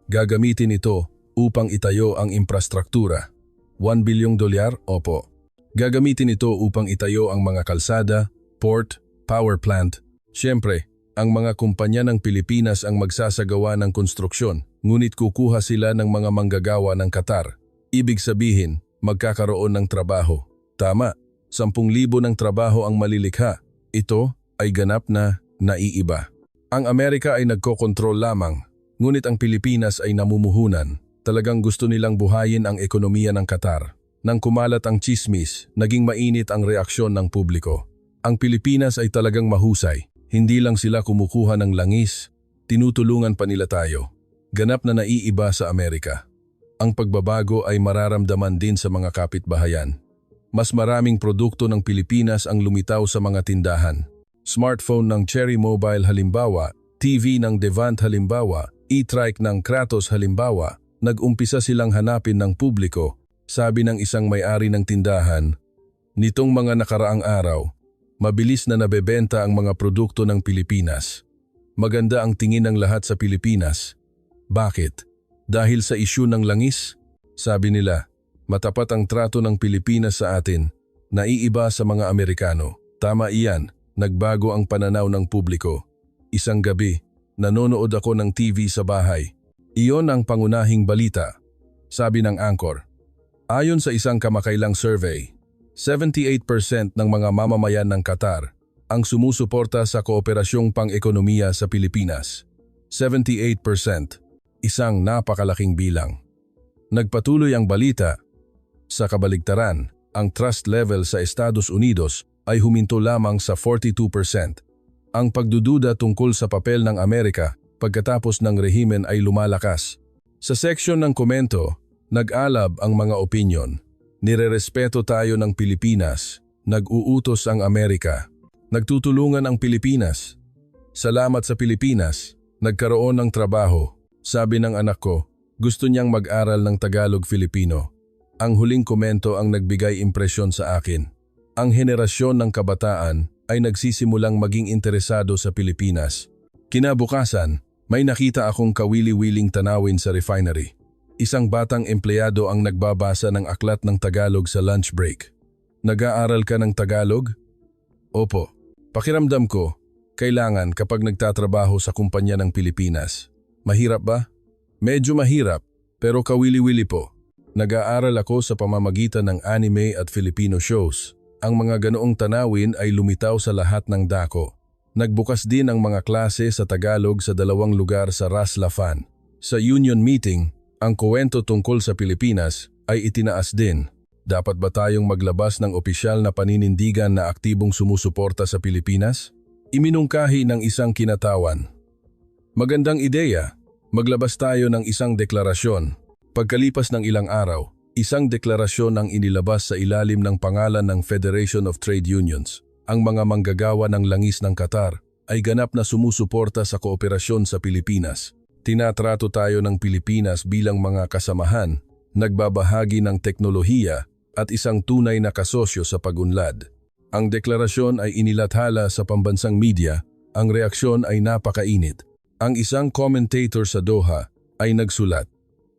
Gagamitin ito upang itayo ang infrastruktura. $1 bilyong? Opo. Gagamitin ito upang itayo ang mga kalsada, port, power plant. Siyempre, ang mga kumpanya ng Pilipinas ang magsasagawa ng konstruksyon, ngunit kukuha sila ng mga manggagawa ng Qatar. Ibig sabihin, magkakaroon ng trabaho. Tama, 10,000 ng trabaho ang malilikha. Ito ay ganap na naiiba. Ang Amerika ay nagkokontrol lamang, ngunit ang Pilipinas ay namumuhunan. Talagang gusto nilang buhayin ang ekonomiya ng Qatar. Nang kumalat ang tsismis, naging mainit ang reaksyon ng publiko. Ang Pilipinas ay talagang mahusay. Hindi lang sila kumukuha ng langis, tinutulungan pa nila tayo. Ganap na naiiba sa Amerika. Ang pagbabago ay mararamdaman din sa mga kapitbahayan. Mas maraming produkto ng Pilipinas ang lumitaw sa mga tindahan. Smartphone ng Cherry Mobile halimbawa, TV ng Devant halimbawa, e-trike ng Kratos halimbawa, nag-umpisa silang hanapin ng publiko, sabi ng isang may-ari ng tindahan. Nitong mga nakaraang araw, mabilis na nabebenta ang mga produkto ng Pilipinas. Maganda ang tingin ng lahat sa Pilipinas. Bakit? Dahil sa isyu ng langis? Sabi nila, matapat ang trato ng Pilipinas sa atin, naiiba sa mga Amerikano. Tama iyan, nagbago ang pananaw ng publiko. Isang gabi, nanonood ako ng TV sa bahay. Iyon ang pangunahing balita, sabi ng anchor. Ayon sa isang kamakailang survey, 78% ng mga mamamayan ng Qatar ang sumusuporta sa kooperasyong pang-ekonomiya sa Pilipinas. 78%, isang napakalaking bilang. Nagpatuloy ang balita. Sa kabaligtaran, ang trust level sa Estados Unidos ay huminto lamang sa 42%. Ang pagdududa tungkol sa papel ng Amerika pagkatapos ng rehimen ay lumalakas. Sa seksyon ng komento, nag-alab ang mga opinyon. Nirerespeto tayo ng Pilipinas, nag-uutos ang Amerika. Nagtutulungan ang Pilipinas. Salamat sa Pilipinas, nagkaroon ng trabaho. Sabi ng anak ko, gusto niyang mag-aral ng Tagalog-Filipino. Ang huling komento ang nagbigay impresyon sa akin. Ang henerasyon ng kabataan ay nagsisimulang maging interesado sa Pilipinas. Kinabukasan, may nakita akong kawili-wiling tanawin sa refinery. Isang batang empleyado ang nagbabasa ng aklat ng Tagalog sa lunch break. Nag-aaral ka ng Tagalog? Opo. Pakiramdam ko, kailangan kapag nagtatrabaho sa kumpanya ng Pilipinas. Mahirap ba? Medyo mahirap, pero kawili-wili po. Nag-aaral ako sa pamamagitan ng anime at Filipino shows. Ang mga ganoong tanawin ay lumitaw sa lahat ng dako. Nagbukas din ang mga klase sa Tagalog sa 2 lugar sa Ras Lafan. Sa union meeting, ang kuwento tungkol sa Pilipinas ay itinaas din. Dapat ba tayong maglabas ng opisyal na paninindigan na aktibong sumusuporta sa Pilipinas? Iminungkahi ng isang kinatawan. Magandang ideya, maglabas tayo ng isang deklarasyon. Pagkalipas ng ilang araw, isang deklarasyon ang inilabas sa ilalim ng pangalan ng Federation of Trade Unions. Ang mga manggagawa ng langis ng Qatar ay ganap na sumusuporta sa kooperasyon sa Pilipinas. Tinatrato tayo ng Pilipinas bilang mga kasamahan, nagbabahagi ng teknolohiya at isang tunay na kasosyo sa pag-unlad. Ang deklarasyon ay inilathala sa pambansang media, ang reaksyon ay napakainit. Ang isang commentator sa Doha ay nagsulat,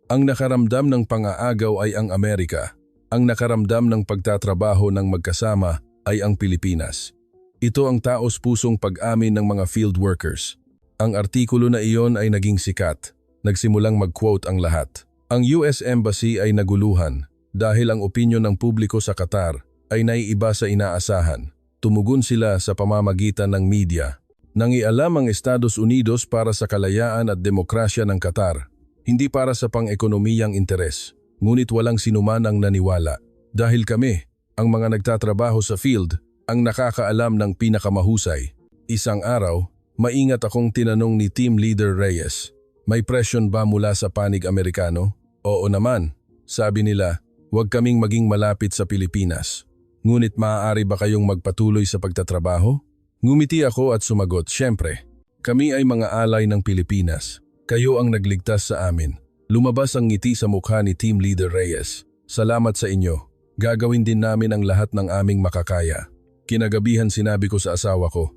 ang nakaramdam ng pang-aagaw ay ang Amerika. Ang nakaramdam ng pagtatrabaho ng magkasama ay ang Pilipinas. Ito ang taos-pusong pag-amin ng mga field workers. Ang artikulo na iyon ay naging sikat. Nagsimulang mag-quote ang lahat. Ang US Embassy ay naguluhan dahil ang opinyon ng publiko sa Qatar ay naiiba sa inaasahan. Tumugon sila sa pamamagitan ng media. Nangialam ang Estados Unidos para sa kalayaan at demokrasya ng Qatar, hindi para sa pang-ekonomiyang interes. Ngunit walang sinuman ang naniwala. Dahil kami, ang mga nagtatrabaho sa field, ang nakakaalam ng pinakamahusay. Isang araw, maingat akong tinanong ni Team Leader Reyes, may presyon ba mula sa panig Amerikano? Oo naman, sabi nila, huwag kaming maging malapit sa Pilipinas. Ngunit maaari ba kayong magpatuloy sa pagtatrabaho? Ngumiti ako at sumagot, syempre. Kami ay mga alay ng Pilipinas. Kayo ang nagligtas sa amin. Lumabas ang ngiti sa mukha ni Team Leader Reyes. Salamat sa inyo. Gagawin din namin ang lahat ng aming makakaya. Kinagabihan sinabi ko sa asawa ko.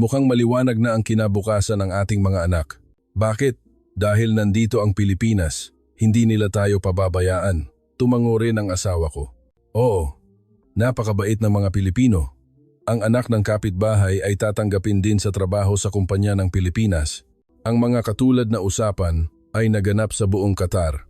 Mukhang maliwanag na ang kinabukasan ng ating mga anak. Bakit? Dahil nandito ang Pilipinas. Hindi nila tayo pababayaan. Tumango rin ang asawa ko. Oo, napakabait ng mga Pilipino. Ang anak ng kapitbahay ay tatanggapin din sa trabaho sa kumpanya ng Pilipinas. Ang mga katulad na usapan ay naganap sa buong Qatar.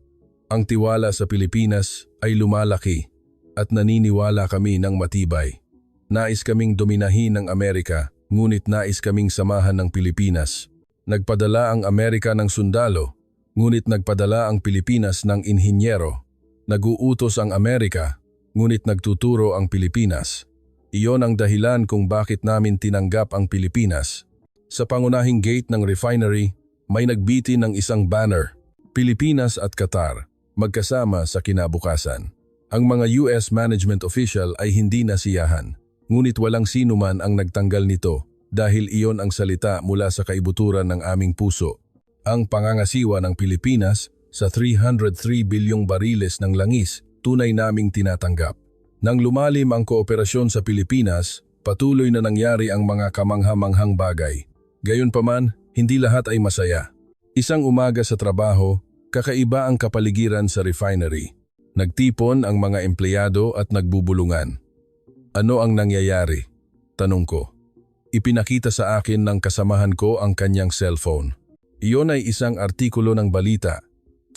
Ang tiwala sa Pilipinas ay lumalaki at naniniwala kami ng matibay. Nais kaming dominahin ng Amerika, ngunit nais kaming samahan ng Pilipinas. Nagpadala ang Amerika ng sundalo, ngunit nagpadala ang Pilipinas ng inhinyero. Naguutos ang Amerika, ngunit nagtuturo ang Pilipinas. Iyon ang dahilan kung bakit namin tinanggap ang Pilipinas. Sa pangunahing gate ng refinery, may nagbitin ng isang banner, Pilipinas at Qatar, magkasama sa kinabukasan. Ang mga US management official ay hindi nasiyahan, ngunit walang sino man ang nagtanggal nito dahil iyon ang salita mula sa kaibuturan ng aming puso. Ang pangangasiwa ng Pilipinas sa 303 bilyong bariles ng langis, tunay naming tinatanggap. Nang lumalim ang kooperasyon sa Pilipinas, patuloy na nangyari ang mga kamangha-manghang bagay. Gayunpaman, hindi lahat ay masaya. Isang umaga sa trabaho, kakaiba ang kapaligiran sa refinery. Nagtipon ang mga empleyado at nagbubulungan. Ano ang nangyayari? Tanong ko. Ipinakita sa akin ng kasamahan ko ang kanyang cellphone. Iyon ay isang artikulo ng balita.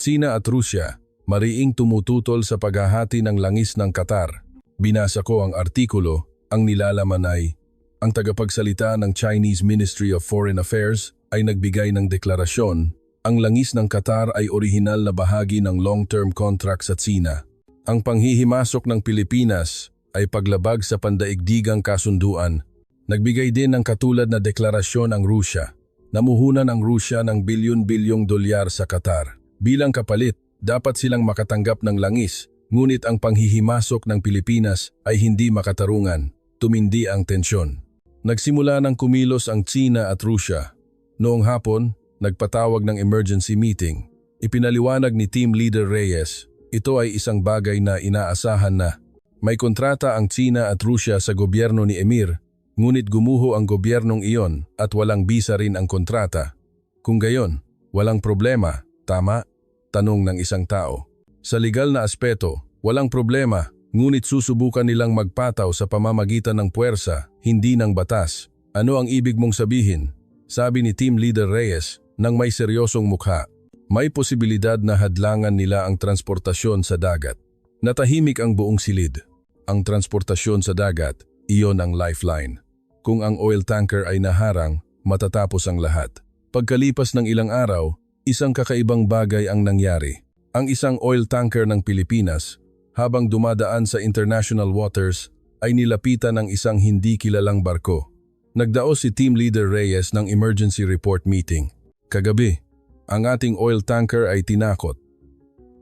Tsina at Rusya, mariing tumututol sa paghahati ng langis ng Qatar. Binasa ko ang artikulo, ang nilalaman ay, ang tagapagsalita ng Chinese Ministry of Foreign Affairs ay nagbigay ng deklarasyon, ang langis ng Qatar ay orihinal na bahagi ng long-term contract sa Tsina. Ang panghihimasok ng Pilipinas ay paglabag sa pandaigdigang kasunduan. Nagbigay din ng katulad na deklarasyon ang Rusya. Namuhunan ang Rusya ng bilyon-bilyong dolyar sa Qatar. Bilang kapalit, dapat silang makatanggap ng langis. Ngunit ang panghihimasok ng Pilipinas ay hindi makatarungan, tumindi ang tensyon. Nagsimula ng kumilos ang Tsina at Rusya. Noong hapon, nagpatawag ng emergency meeting. Ipinaliwanag ni Team Leader Reyes, ito ay isang bagay na inaasahan na. May kontrata ang Tsina at Rusya sa gobyerno ni Emir, ngunit gumuho ang gobyernong iyon at walang bisa rin ang kontrata. Kung gayon, walang problema, tama? Tanong ng isang tao. Sa legal na aspeto, walang problema, ngunit susubukan nilang magpataw sa pamamagitan ng puwersa, hindi ng batas. Ano ang ibig mong sabihin? Sabi ni Team Leader Reyes nang may seryosong mukha. May posibilidad na hadlangan nila ang transportasyon sa dagat. Natahimik ang buong silid. Ang transportasyon sa dagat, iyon ang lifeline. Kung ang oil tanker ay naharang, matatapos ang lahat. Pagkalipas ng ilang araw, isang kakaibang bagay ang nangyari. Ang isang oil tanker ng Pilipinas, habang dumadaan sa international waters, ay nilapitan ng isang hindi kilalang barko. Nagdaos si Team Leader Reyes ng emergency report meeting. Kagabi, ang ating oil tanker ay tinakot.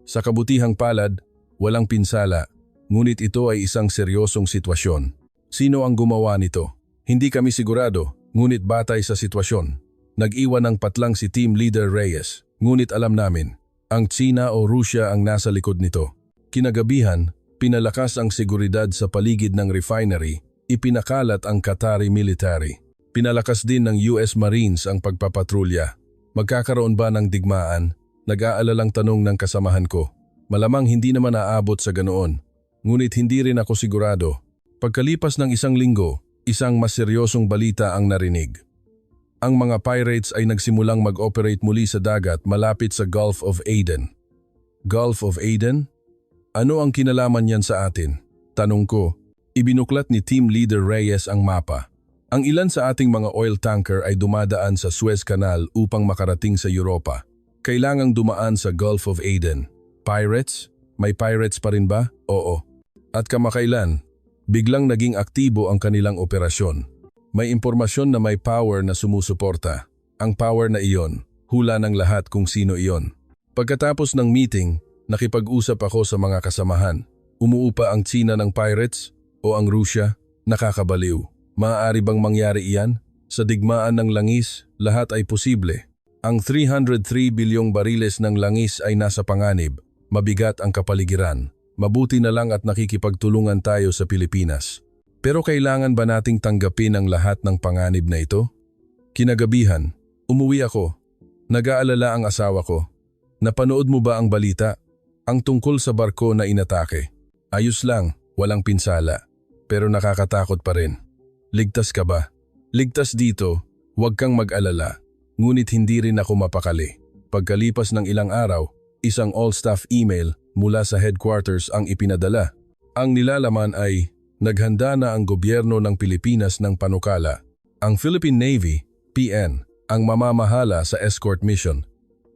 Sa kabutihang palad, walang pinsala, ngunit ito ay isang seryosong sitwasyon. Sino ang gumawa nito? Hindi kami sigurado, ngunit batay sa sitwasyon. Nag-iwan ng patlang si Team Leader Reyes, ngunit alam namin, ang Tsina o Rusya ang nasa likod nito. Kinagabihan, pinalakas ang seguridad sa paligid ng refinery, ipinakalat ang Qatari military. Pinalakas din ng US Marines ang pagpapatrolya. Magkakaroon ba ng digmaan? Nag-aalalang tanong ng kasamahan ko. Malamang hindi naman aabot sa ganoon. Ngunit hindi rin ako sigurado. Pagkalipas ng isang linggo, isang mas seryosong balita ang narinig. Ang mga pirates ay nagsimulang mag-operate muli sa dagat malapit sa Gulf of Aden. Gulf of Aden? Ano ang kinalaman niyan sa atin? Tanong ko. Ibinuklat ni Team Leader Reyes ang mapa. Ang ilan sa ating mga oil tanker ay dumadaan sa Suez Canal upang makarating sa Europa. Kailangang dumaan sa Gulf of Aden. Pirates? May pirates pa rin ba? Oo. At kamakailan, biglang naging aktibo ang kanilang operasyon. May impormasyon na may power na sumusuporta. Ang power na iyon, hula ng lahat kung sino iyon. Pagkatapos ng meeting, nakipag-usap ako sa mga kasamahan. Umuupa ang China ng pirates o ang Rusya? Nakakabaliw. Maaari bang mangyari iyan? Sa digmaan ng langis, lahat ay posible. Ang 303 bilyong bariles ng langis ay nasa panganib. Mabigat ang kapaligiran. Mabuti na lang at nakikipagtulungan tayo sa Pilipinas. Pero kailangan ba nating tanggapin ang lahat ng panganib na ito? Kinagabihan, umuwi ako. Nag-aalala ang asawa ko. Napanood mo ba ang balita? Ang tungkol sa barko na inatake. Ayos lang, walang pinsala. Pero nakakatakot pa rin. Ligtas ka ba? Ligtas dito, huwag kang mag-alala. Ngunit hindi rin ako mapakali. Pagkalipas ng ilang araw, isang all-staff email mula sa headquarters ang ipinadala. Ang nilalaman ay, naghanda na ang gobyerno ng Pilipinas ng panukala. Ang Philippine Navy, PN, ang mamamahala sa escort mission.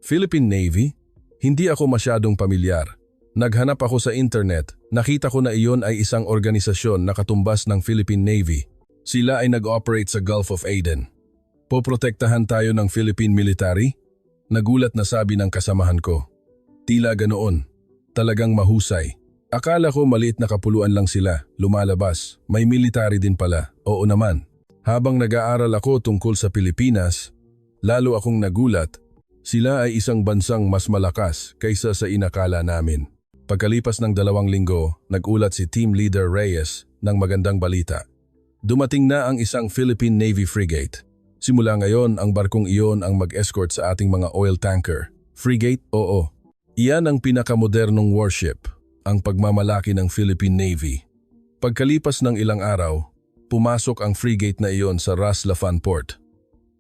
Philippine Navy? Hindi ako masyadong pamilyar. Naghanap ako sa internet, nakita ko na iyon ay isang organisasyon na katumbas ng Philippine Navy. Sila ay nag-operate sa Gulf of Aden. Poprotektahan tayo ng Philippine military? Nagulat na sabi ng kasamahan ko. Tila ganoon. Talagang mahusay. Akala ko maliit na kapuluan lang sila, lumalabas. May military din pala. Oo naman. Habang nag-aaral ako tungkol sa Pilipinas, lalo akong nagulat. Sila ay isang bansang mas malakas kaysa sa inakala namin. Pagkalipas ng 2 linggo, nagulat si Team Leader Reyes ng magandang balita. Dumating na ang isang Philippine Navy frigate. Simula ngayon, ang barkong iyon ang mag-escort sa ating mga oil tanker. Frigate? Oo. Iyan ang pinakamodernong warship, ang pagmamalaki ng Philippine Navy. Pagkalipas ng ilang araw, pumasok ang frigate na iyon sa Ras Laffan Port.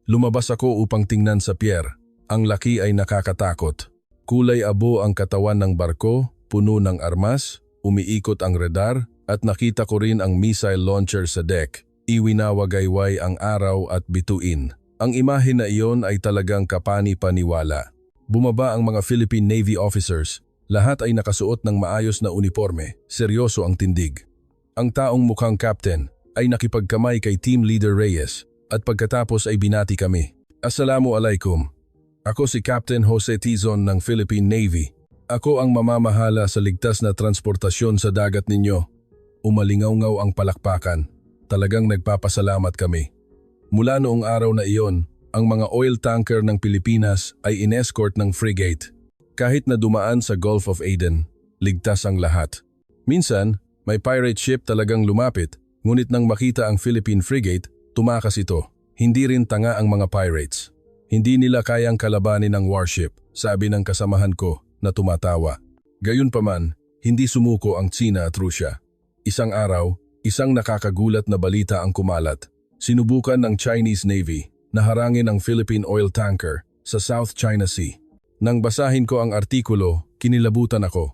Lumabas ako upang tingnan sa pier. Ang laki ay nakakatakot. Kulay abo ang katawan ng barko, puno ng armas, umiikot ang radar, at nakita ko rin ang missile launcher sa deck. Iwinawagayway ang araw at bituin. Ang imahe na iyon ay talagang kapani-paniwala. Bumaba ang mga Philippine Navy officers. Lahat ay nakasuot ng maayos na uniforme. Seryoso ang tindig. Ang taong mukhang captain ay nakipagkamay kay Team Leader Reyes at pagkatapos ay binati kami. Assalamualaikum. Ako si Captain Jose Tizon ng Philippine Navy. Ako ang mamamahala sa ligtas na transportasyon sa dagat ninyo. Umalingaw-ngaw ang palakpakan. Talagang nagpapasalamat kami. Mula noong araw na iyon, ang mga oil tanker ng Pilipinas ay inescort ng frigate. Kahit na dumaan sa Gulf of Aden, ligtas ang lahat. Minsan, may pirate ship talagang lumapit, ngunit nang makita ang Philippine frigate, tumakas ito. Hindi rin tanga ang mga pirates. Hindi nila kayang kalabanin ang warship, sabi ng kasamahan ko na tumatawa. Gayunpaman, hindi sumuko ang China at Rusya. Isang araw, isang nakakagulat na balita ang kumalat. Sinubukan ng Chinese Navy na harangin ang Philippine oil tanker sa South China Sea. Nang basahin ko ang artikulo, kinilabutan ako.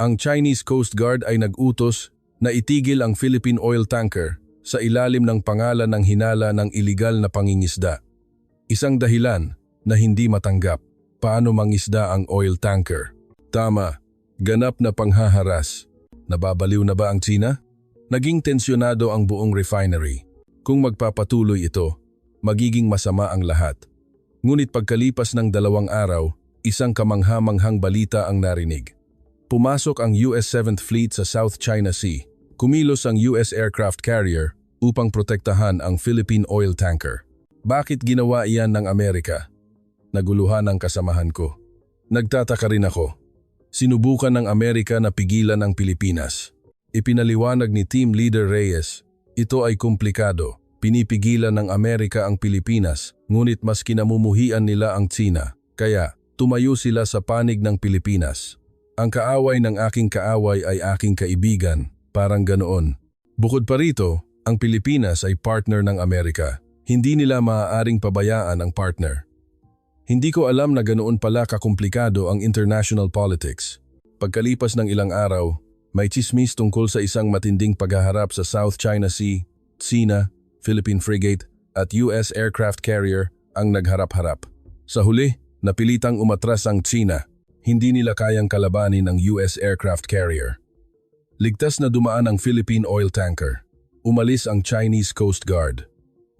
Ang Chinese Coast Guard ay nag-utos na itigil ang Philippine oil tanker sa ilalim ng pangalan ng hinala ng iligal na pangingisda. Isang dahilan na hindi matanggap. Paano mangisda ang oil tanker? Tama, ganap na panghaharas. Nababaliw na ba ang China? Naging tensyonado ang buong refinery. Kung magpapatuloy ito, magiging masama ang lahat. Ngunit pagkalipas ng 2 araw, isang kamangha-manghang balita ang narinig. Pumasok ang US 7th Fleet sa South China Sea. Kumilos ang US aircraft carrier upang protektahan ang Philippine oil tanker. Bakit ginawa iyan ng Amerika? Naguluhan ang kasamahan ko. Nagtataka rin ako. Sinubukan ng Amerika na pigilan ang Pilipinas. Ipinaliwanag ni Team Leader Reyes, ito ay komplikado. Pinipigilan ng Amerika ang Pilipinas, ngunit mas kinamumuhian nila ang China. Kaya, tumayo sila sa panig ng Pilipinas. Ang kaaway ng aking kaaway ay aking kaibigan, parang ganoon. Bukod pa rito, ang Pilipinas ay partner ng Amerika. Hindi nila maaaring pabayaan ang partner. Hindi ko alam na ganoon pala kakomplikado ang international politics. Pagkalipas ng ilang araw, May tsismis tungkol sa isang matinding paghaharap sa South China Sea, Tsina, Philippine Frigate at US Aircraft Carrier ang nagharap-harap. Sa huli, napilitang umatras ang Tsina. Hindi nila kayang kalabanin ang US Aircraft Carrier. Ligtas na dumaan ang Philippine oil tanker. Umalis ang Chinese Coast Guard.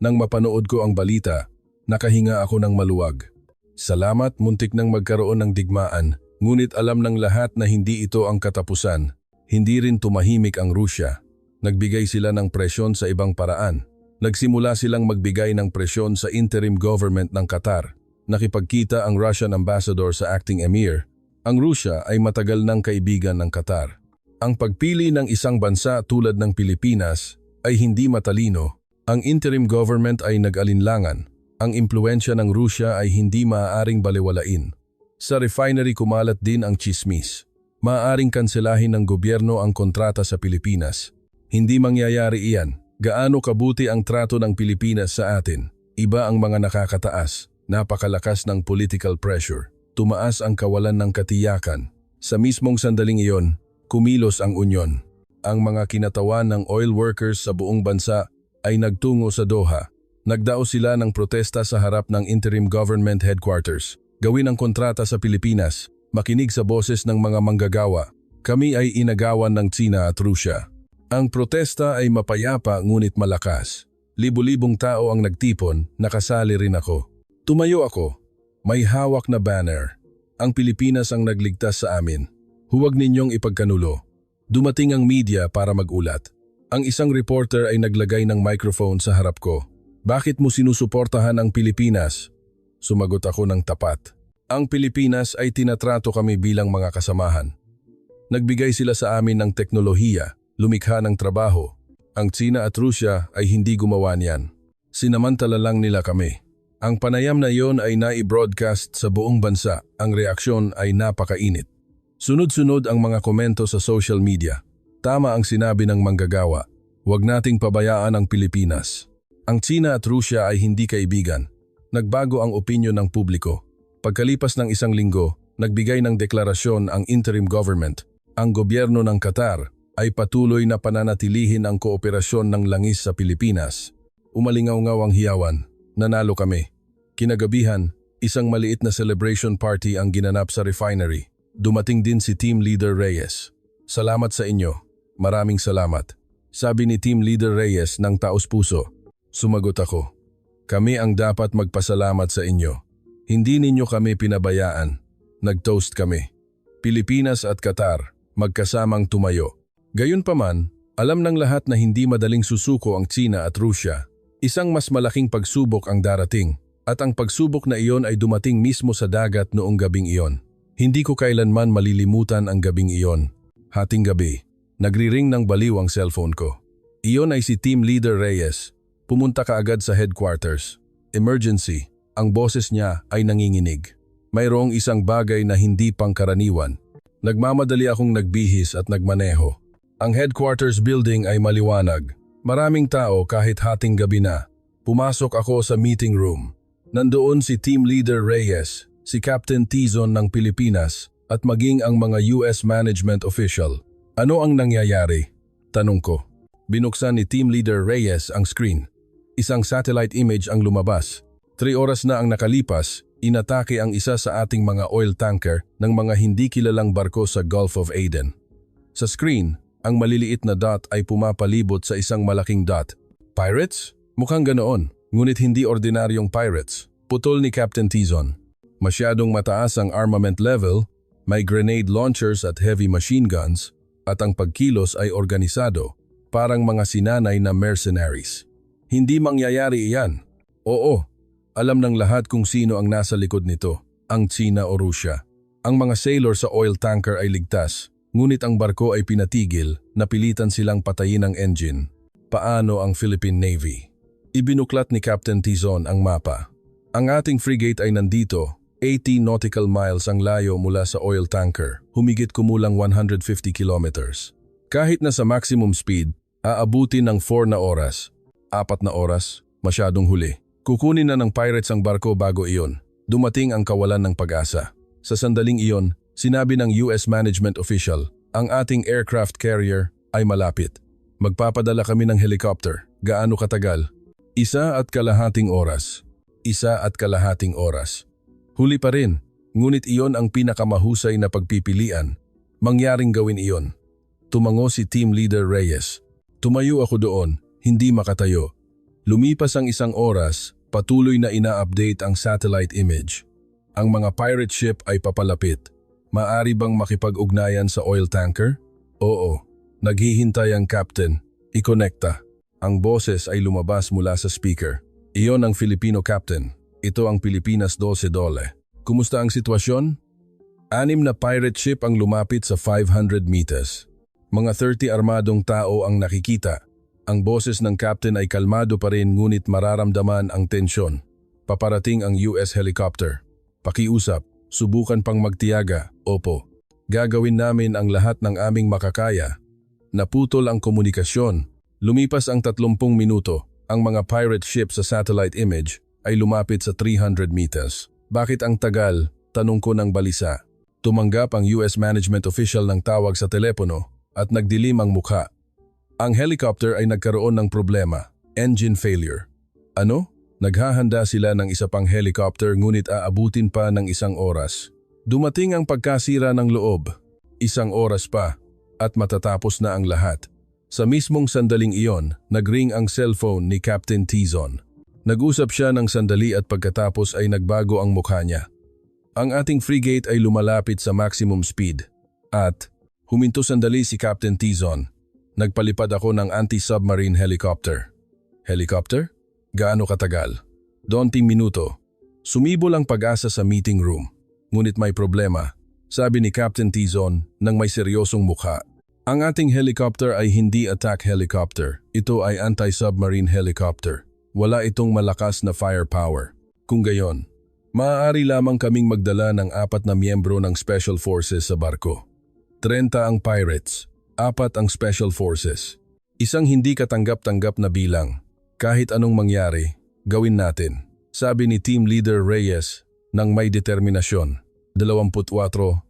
Nang mapanood ko ang balita, nakahinga ako ng maluwag. Salamat, muntik nang magkaroon ng digmaan, ngunit alam ng lahat na hindi ito ang katapusan. Hindi rin tumahimik ang Rusya. Nagbigay sila ng presyon sa ibang paraan. Nagsimula silang magbigay ng presyon sa interim government ng Qatar. Nakipagkita ang Russian ambassador sa acting emir. Ang Rusya ay matagal ng kaibigan ng Qatar. Ang pagpili ng isang bansa tulad ng Pilipinas ay hindi matalino. Ang interim government ay nag-alinlangan. Ang impluensya ng Rusya ay hindi maaaring balewalain. Sa refinery kumalat din ang tsismis. Maaaring kanselahin ng gobyerno ang kontrata sa Pilipinas. Hindi mangyayari iyan. Gaano kabuti ang trato ng Pilipinas sa atin? Iba ang mga nakakataas. Napakalakas ng political pressure. Tumaas ang kawalan ng katiyakan. Sa mismong sandaling iyon, kumilos ang unyon. Ang mga kinatawan ng oil workers sa buong bansa ay nagtungo sa Doha. Nagdaos sila ng protesta sa harap ng interim government headquarters. Gawin ang kontrata sa Pilipinas. Makinig sa boses ng mga manggagawa. Kami ay inagawan ng Tsina at Rusya. Ang protesta ay mapayapa ngunit malakas. Libu-libong tao ang nagtipon, nakasali rin ako. Tumayo ako. May hawak na banner. Ang Pilipinas ang nagligtas sa amin. Huwag ninyong ipagkanulo. Dumating ang media para magulat. Ang isang reporter ay naglagay ng microphone sa harap ko. Bakit mo sinusuportahan ang Pilipinas? Sumagot ako ng tapat. Ang Pilipinas ay tinatrato kami bilang mga kasamahan. Nagbigay sila sa amin ng teknolohiya, lumikha ng trabaho. Ang Tsina at Rusya ay hindi gumawa niyan. Sinamantala lang nila kami. Ang panayam na iyon ay nai-broadcast sa buong bansa. Ang reaksyon ay napakainit. Sunod-sunod ang mga komento sa social media. Tama ang sinabi ng manggagawa. Huwag nating pabayaan ang Pilipinas. Ang Tsina at Rusya ay hindi kaibigan. Nagbago ang opinyon ng publiko. Pagkalipas ng isang linggo, nagbigay ng deklarasyon ang interim government. Ang gobyerno ng Qatar ay patuloy na pananatilihin ang kooperasyon ng langis sa Pilipinas. Umalingaw-ngaw ang hiyawan. Nanalo kami. Kinagabihan, isang maliit na celebration party ang ginanap sa refinery. Dumating din si Team Leader Reyes. Salamat sa inyo. Maraming salamat. Sabi ni Team Leader Reyes ng taos-puso. Sumagot ako. Kami ang dapat magpasalamat sa inyo. Hindi ninyo kami pinabayaan. Nag-toast kami. Pilipinas at Qatar, magkasamang tumayo. Gayunpaman, alam ng lahat na hindi madaling susuko ang Tsina at Rusya. Isang mas malaking pagsubok ang darating, at ang pagsubok na iyon ay dumating mismo sa dagat noong gabing iyon. Hindi ko kailanman malilimutan ang gabing iyon. Hating gabi, nagriring ng baliw ang cellphone ko. Iyon ay si Team Leader Reyes. Pumunta kaagad sa headquarters. Emergency, ang boses niya ay nanginginig. Mayroong isang bagay na hindi pangkaraniwan. Nagmamadali akong nagbihis at nagmaneho. Ang headquarters building ay maliwanag. Maraming tao kahit hating gabi na. Pumasok ako sa meeting room. Nandoon si Team Leader Reyes, si Captain Tizon ng Pilipinas at maging ang mga US management official. Ano ang nangyayari? Tanong ko. Binuksan ni Team Leader Reyes ang screen. Isang satellite image ang lumabas. 3 oras na ang nakalipas, inatake ang isa sa ating mga oil tanker ng mga hindi kilalang barko sa Gulf of Aden. Sa screen, ang maliliit na dot ay pumapalibot sa isang malaking dot. Pirates? Mukhang ganoon, ngunit hindi ordinaryong pirates. Putol ni Captain Tizon. Masyadong mataas ang armament level, may grenade launchers at heavy machine guns, at ang pagkilos ay organisado, parang mga sinanay na mercenaries. Hindi mangyayari iyan. Oo, alam ng lahat kung sino ang nasa likod nito, ang Tsina o Rusya. Ang mga sailor sa oil tanker ay ligtas. Ngunit ang barko ay pinatigil, napilitan silang patayin ang engine. Paano ang Philippine Navy? Ibinuklat ni Captain Tizon ang mapa. Ang ating frigate ay nandito, 80 nautical miles ang layo mula sa oil tanker, humigit kumulang 150 kilometers. Kahit na sa maximum speed, aabutin ng 4 na oras. 4 na oras, masyadong huli. Kukunin na ng pirates ang barko bago iyon. Dumating ang kawalan ng pag-asa. Sa sandaling iyon, sinabi ng US management official, Ang ating aircraft carrier ay malapit. Magpapadala kami ng helicopter. Gaano katagal? 1.5 oras. 1.5 oras. Huli pa rin, ngunit iyon ang pinakamahusay na pagpipilian. Mangyaring gawin iyon. Tumango si Team Leader Reyes. Tumayo ako doon, hindi makatayo. Lumipas ang 1 oras, patuloy na ina-update ang satellite image. Ang mga pirate ship ay papalapit. Maari bang makipag-ugnayan sa oil tanker? Oo. Naghihintay ang captain. Ikonekta. Ang boses ay lumabas mula sa speaker. Iyon ang Filipino captain. Ito ang Pilipinas 12-12. Kumusta ang sitwasyon? 6 na pirate ship ang lumapit sa 500 meters. Mga 30 armadong tao ang nakikita. Ang boses ng captain ay kalmado pa rin ngunit mararamdaman ang tensyon. Paparating ang US helicopter. Pakiusap, subukan pang magtiyaga. Opo. Gagawin namin ang lahat ng aming makakaya. Naputol ang komunikasyon. Lumipas ang 30 minuto. Ang mga pirate ship sa satellite image ay lumapit sa 300 meters. Bakit ang tagal? Tanong ko ng balisa. Tumanggap ang US management official ng tawag sa telepono at nagdilim ang mukha. Ang helicopter ay nagkaroon ng problema. Engine failure. Ano? Naghahanda sila ng isa pang helicopter ngunit aabutin pa ng 1 oras. Dumating ang pagkasira ng loob. 1 oras pa at matatapos na ang lahat. Sa mismong sandaling iyon, nagring ang cellphone ni Captain Tizon. Nag-usap siya ng sandali at pagkatapos ay nagbago ang mukha niya. Ang ating frigate ay lumalapit sa maximum speed. At huminto sandali si Captain Tizon. Nagpalipad ako ng anti-submarine helicopter. Helicopter? Gaano katagal? 20 minuto. Sumibol ang Pag-asa sa meeting room. Ngunit may problema, sabi ni Captain Tizon nang may seryosong mukha. Ang ating helicopter ay hindi attack helicopter. Ito ay anti-submarine helicopter. Wala itong malakas na firepower. Kung gayon, maaari lamang kaming magdala ng 4 na miyembro ng Special Forces sa barko. 30 ang pirates, 4 ang Special Forces. Isang hindi katanggap-tanggap na bilang. Kahit anong mangyari, gawin natin, sabi ni Team Leader Reyes nang may determinasyon. 24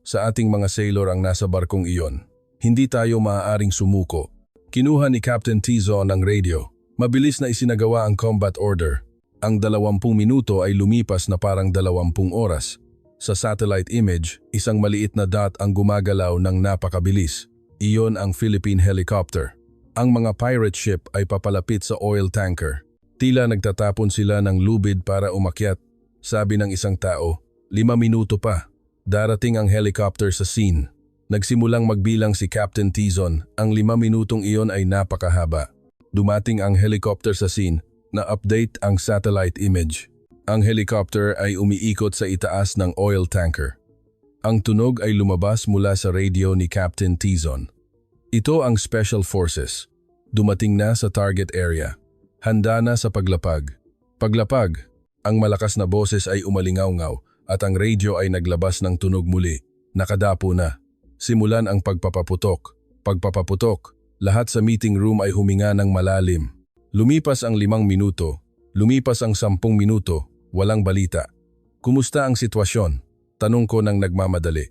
sa ating mga sailor ang nasa barkong iyon. Hindi tayo maaaring sumuko. Kinuha ni Captain Tizon ang radio. Mabilis na isinagawa ang combat order. Ang 20 minuto ay lumipas na parang 20 oras. Sa satellite image, isang maliit na dot ang gumagalaw ng napakabilis. Iyon ang Philippine helicopter. Ang mga pirate ship ay papalapit sa oil tanker. Tila nagtatapon sila ng lubid para umakyat. Sabi ng isang tao, 5 minuto pa. Darating ang helicopter sa scene. Nagsimulang magbilang si Captain Tizon. Ang 5 minutong iyon ay napakahaba. Dumating ang helicopter sa scene. Na-update ang satellite image. Ang helicopter ay umiikot sa itaas ng oil tanker. Ang tunog ay lumabas mula sa radio ni Captain Tizon. Ito ang Special Forces. Dumating na sa target area. Handa na sa paglapag. Paglapag, ang malakas na boses ay umalingaw-ngaw at ang radio ay naglabas ng tunog muli. Nakadapo na. Simulan ang pagpapaputok. Pagpapaputok, lahat sa meeting room ay huminga ng malalim. Lumipas ang 5 minuto. Lumipas ang 10 minuto. Walang balita. Kumusta ang sitwasyon? Tanong ko nang nagmamadali.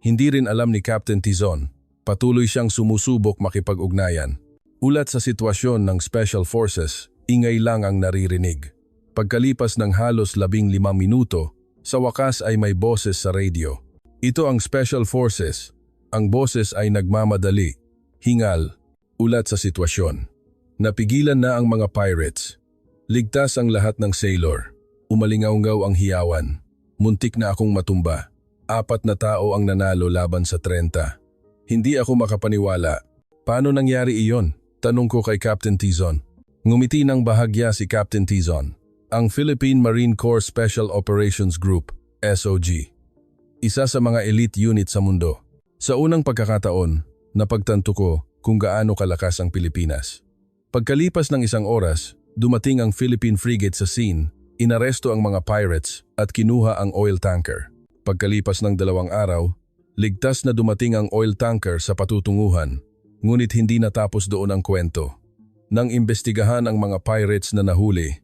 Hindi rin alam ni Captain Tizon. Patuloy siyang sumusubok makipag-ugnayan. Ulat sa sitwasyon ng Special Forces, ingay lang ang naririnig. Pagkalipas ng halos 15 minuto, sa wakas ay may boses sa radio. Ito ang Special Forces. Ang boses ay nagmamadali. Hingal. Ulat sa sitwasyon. Napigilan na ang mga pirates. Ligtas ang lahat ng sailor. Umalingaw-ngaw ang hiyawan. Muntik na akong matumba. 4 na tao ang nanalo laban sa 30. Hindi ako makapaniwala. Paano nangyari iyon? Tanong ko kay Captain Tizon. Ngumiti ng bahagya si Captain Tizon. Ang Philippine Marine Corps Special Operations Group, SOG. Isa sa mga elite unit sa mundo. Sa unang pagkakataon, napagtanto ko kung gaano kalakas ang Pilipinas. Pagkalipas ng 1 oras, dumating ang Philippine frigate sa scene, inaresto ang mga pirates at kinuha ang oil tanker. Pagkalipas ng 2 araw, ligtas na dumating ang oil tanker sa patutunguhan, ngunit hindi natapos doon ang kwento. Nang imbestigahan ang mga pirates na nahuli,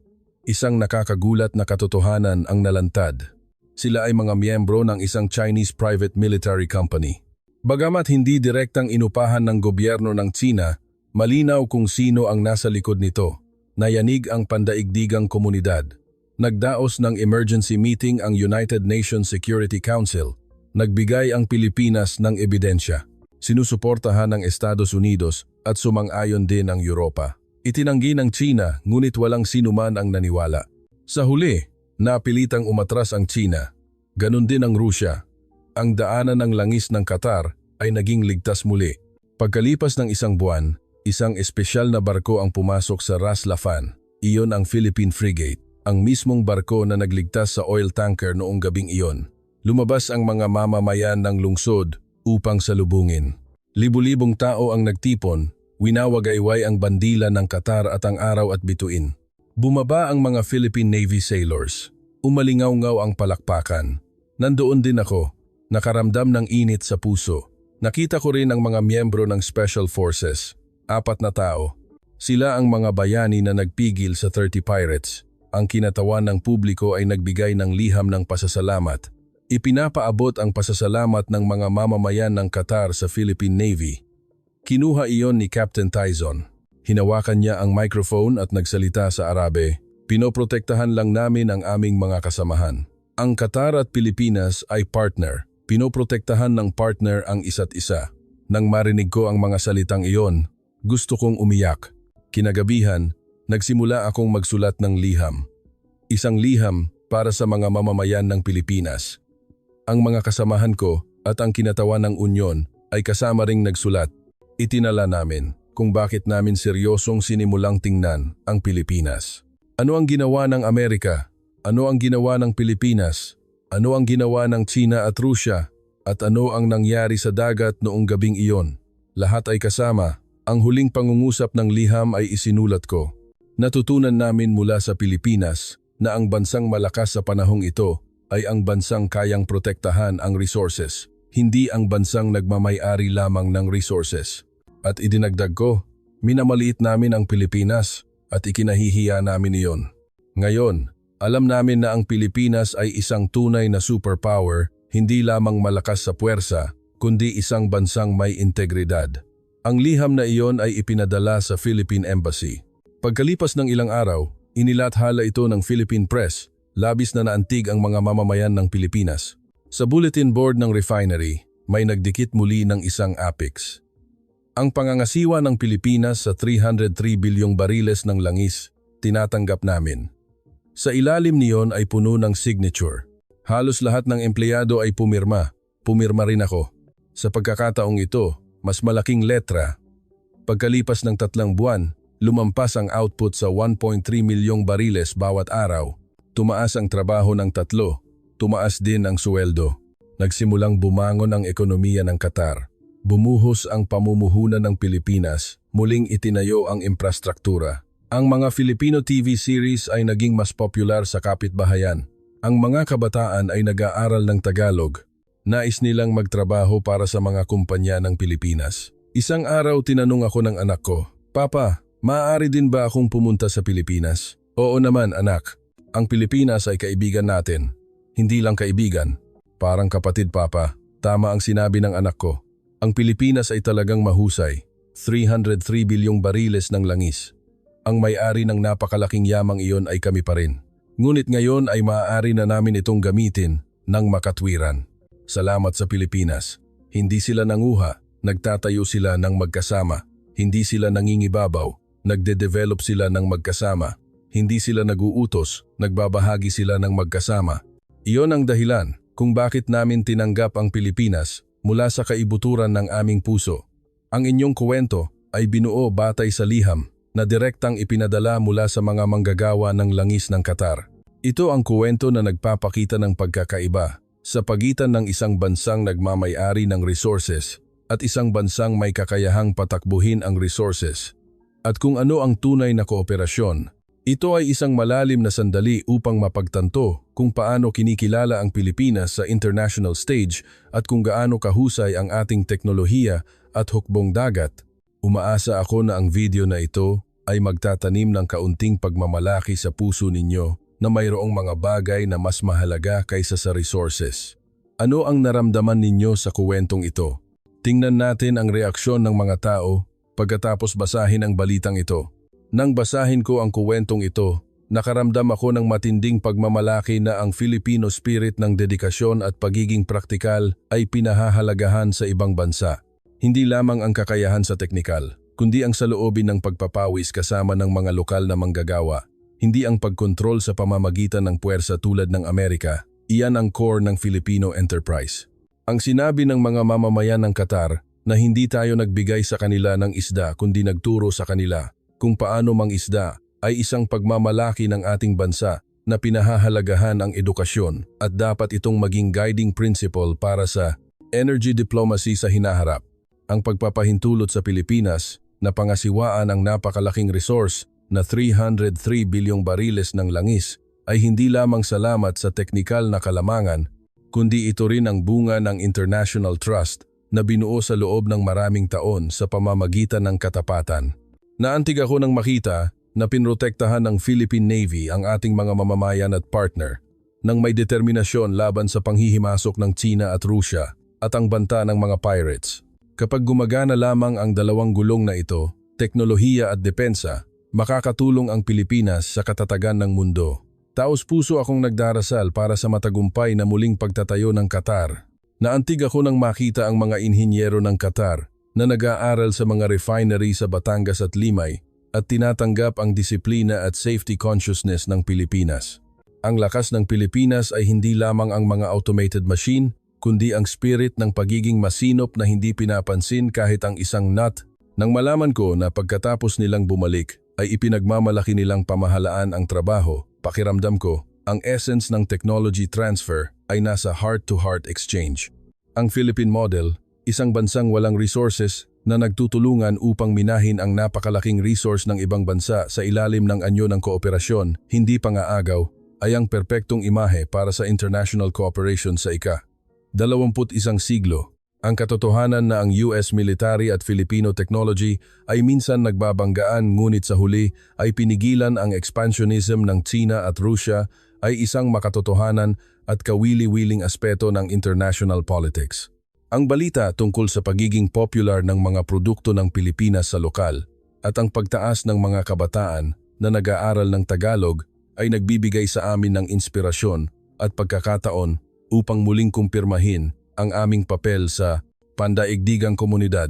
isang nakakagulat na katotohanan ang nalantad. Sila ay mga miyembro ng isang Chinese private military company. Bagamat hindi direktang inupahan ng gobyerno ng Tsina, malinaw kung sino ang nasa likod nito. Nayanig ang pandaigdigang komunidad. Nagdaos ng emergency meeting ang United Nations Security Council. Nagbigay ang Pilipinas ng ebidensya. Sinusuportahan ng Estados Unidos at sumang-ayon din ang Europa. Itinanggi ng Tsina ngunit walang sinuman ang naniwala. Sa huli, napilitang umatras ang Tsina. Ganon din ang Rusya. Ang daanan ng langis ng Qatar ay naging ligtas muli. Pagkalipas ng isang buwan, isang espesyal na barko ang pumasok sa Ras Laffan. Iyon ang Philippine Frigate, ang mismong barko na nagligtas sa oil tanker noong gabing iyon. Lumabas ang mga mamamayan ng lungsod upang salubungin. Libu-libong tao ang nagtipon, winawagayway ang bandila ng Qatar at ang araw at bituin. Bumaba ang mga Philippine Navy sailors. Umalingaw-ngaw ang palakpakan. Nandoon din ako, nakaramdam ng init sa puso. Nakita ko rin ang mga miyembro ng Special Forces, 4 na tao. Sila ang mga bayani na nagpigil sa 30 pirates. Ang kinatawan ng publiko ay nagbigay ng liham ng pasasalamat. Ipinapaabot ang pasasalamat ng mga mamamayan ng Qatar sa Philippine Navy. Kinuha iyon ni Captain Tyson. Hinawakan niya ang microphone at nagsalita sa Arabe. Pinoprotektahan lang namin ang aming mga kasamahan. Ang Qatar at Pilipinas ay partner. Pinoprotektahan ng partner ang isa't isa. Nang marinig ko ang mga salitang iyon, gusto kong umiyak. Kinagabihan, nagsimula akong magsulat ng liham. Isang liham para sa mga mamamayan ng Pilipinas. Ang mga kasamahan ko at ang kinatawan ng Unyon ay kasama ring nagsulat. Itinala namin kung bakit namin seryosong sinimulang tingnan ang Pilipinas. Ano ang ginawa ng Amerika? Ano ang ginawa ng Pilipinas? Ano ang ginawa ng Tsina at Rusya? At ano ang nangyari sa dagat noong gabing iyon? Lahat ay kasama. Ang huling pangungusap ng liham ay isinulat ko. Natutunan namin mula sa Pilipinas na ang bansang malakas sa panahong ito ay ang bansang kayang protektahan ang resources, hindi ang bansang nagmamay-ari lamang ng resources. At idinagdag ko, minamaliit namin ang Pilipinas at ikinahihiya namin iyon. Ngayon, alam namin na ang Pilipinas ay isang tunay na superpower, hindi lamang malakas sa puwersa, kundi isang bansang may integridad. Ang liham na iyon ay ipinadala sa Philippine Embassy. Pagkalipas ng ilang araw, inilathala ito ng Philippine Press. Labis na naantig ang mga mamamayan ng Pilipinas. Sa bulletin board ng refinery, may nagdikit muli ng isang apex. Ang pangangasiwa ng Pilipinas sa 303 bilyong bariles ng langis, tinatanggap namin. Sa ilalim niyon ay puno ng signature. Halos lahat ng empleyado ay pumirma. Pumirma rin ako. Sa pagkakataong ito, mas malaking letra. Pagkalipas ng 3 buwan, lumampas ang output sa 1.3 milyong bariles bawat araw. Tumaas ang trabaho ng 3, tumaas din ang sweldo. Nagsimulang bumangon ang ekonomiya ng Qatar. Bumuhos ang pamumuhunan ng Pilipinas, muling itinayo ang infrastruktura. Ang mga Filipino TV series ay naging mas popular sa kapitbahayan. Ang mga kabataan ay nag-aaral ng Tagalog. Nais nilang magtrabaho para sa mga kumpanya ng Pilipinas. Isang araw tinanong ako ng anak ko, "Papa, maaari din ba akong pumunta sa Pilipinas?" "Oo naman, anak. Ang Pilipinas ay kaibigan natin. Hindi lang kaibigan. Parang kapatid, Papa." Tama ang sinabi ng anak ko. Ang Pilipinas ay talagang mahusay. 303 bilyong bariles ng langis. Ang may-ari ng napakalaking yamang iyon ay kami pa rin. Ngunit ngayon ay maaari na namin itong gamitin ng makatwiran. Salamat sa Pilipinas. Hindi sila nanguha, nagtatayo sila ng magkasama. Hindi sila nangingibabaw, nagde-develop sila ng magkasama. Hindi sila naguutos, nagbabahagi sila ng magkasama. Iyon ang dahilan kung bakit namin tinanggap ang Pilipinas mula sa kaibuturan ng aming puso. Ang inyong kwento ay binuo batay sa liham na direktang ipinadala mula sa mga manggagawa ng langis ng Qatar. Ito ang kwento na nagpapakita ng pagkakaiba sa pagitan ng isang bansang nagmamay-ari ng resources at isang bansang may kakayahang patakbuhin ang resources. At kung ano ang tunay na kooperasyon. Ito ay isang malalim na sandali upang mapagtanto kung paano kinikilala ang Pilipinas sa international stage at kung gaano kahusay ang ating teknolohiya at hukbong dagat. Umaasa ako na ang video na ito ay magtatanim ng kaunting pagmamalaki sa puso ninyo na mayroong mga bagay na mas mahalaga kaysa sa resources. Ano ang naramdaman ninyo sa kuwentong ito? Tingnan natin ang reaksyon ng mga tao pagkatapos basahin ang balitang ito. Nang basahin ko ang kuwentong ito, nakaramdam ako ng matinding pagmamalaki na ang Filipino spirit ng dedikasyon at pagiging praktikal ay pinahahalagahan sa ibang bansa. Hindi lamang ang kakayahan sa teknikal, kundi ang saloobin ng pagpapawis kasama ng mga lokal na manggagawa. Hindi ang pagkontrol sa pamamagitan ng puwersa tulad ng Amerika. Iyan ang core ng Filipino enterprise. Ang sinabi ng mga mamamayan ng Qatar na hindi tayo nagbigay sa kanila ng isda kundi nagturo sa kanila kung paano mangisda ay isang pagmamalaki ng ating bansa na pinahahalagahan ang edukasyon at dapat itong maging guiding principle para sa energy diplomacy sa hinaharap. Ang pagpapahintulot sa Pilipinas na pangasiwaan ang napakalaking resource na 303 bilyong bariles ng langis ay hindi lamang salamat sa teknikal na kalamangan, kundi ito rin ang bunga ng international trust na binuo sa loob ng maraming taon sa pamamagitan ng katapatan. Naantig ako nang makita na pinrotektahan ng Philippine Navy ang ating mga mamamayan at partner nang may determinasyon laban sa panghihimasok ng China at Rusya at ang banta ng mga pirates. Kapag gumagana lamang ang dalawang gulong na ito, teknolohiya at depensa, makakatulong ang Pilipinas sa katatagan ng mundo. Taos-puso akong nagdarasal para sa matagumpay na muling pagtatayo ng Qatar. Naantig ako nang makita ang mga inhinyero ng Qatar na nag-aaral sa mga refinery sa Batangas at Limay at tinatanggap ang disiplina at safety consciousness ng Pilipinas. Ang lakas ng Pilipinas ay hindi lamang ang mga automated machine, kundi ang spirit ng pagiging masinop na hindi pinapansin kahit ang isang nut. Nang malaman ko na pagkatapos nilang bumalik ay ipinagmamalaki nilang pamahalaan ang trabaho, pakiramdam ko, ang essence ng technology transfer ay nasa heart-to-heart exchange. Ang Philippine model, isang bansang walang resources na nagtutulungan upang minahin ang napakalaking resource ng ibang bansa sa ilalim ng anyo ng kooperasyon, hindi pangaagaw, ay ang perpektong imahe para sa international cooperation sa ika-21 siglo. Ang katotohanan na ang US military at Filipino technology ay minsan nagbabanggaan ngunit sa huli ay pinigilan ang expansionism ng China at Rusya ay isang makatotohanan at kawili-wiling aspeto ng international politics. Ang balita tungkol sa pagiging popular ng mga produkto ng Pilipinas sa lokal at ang pagtaas ng mga kabataan na nag-aaral ng Tagalog ay nagbibigay sa amin ng inspirasyon at pagkakataon upang muling kumpirmahin ang aming papel sa pandaigdigang komunidad.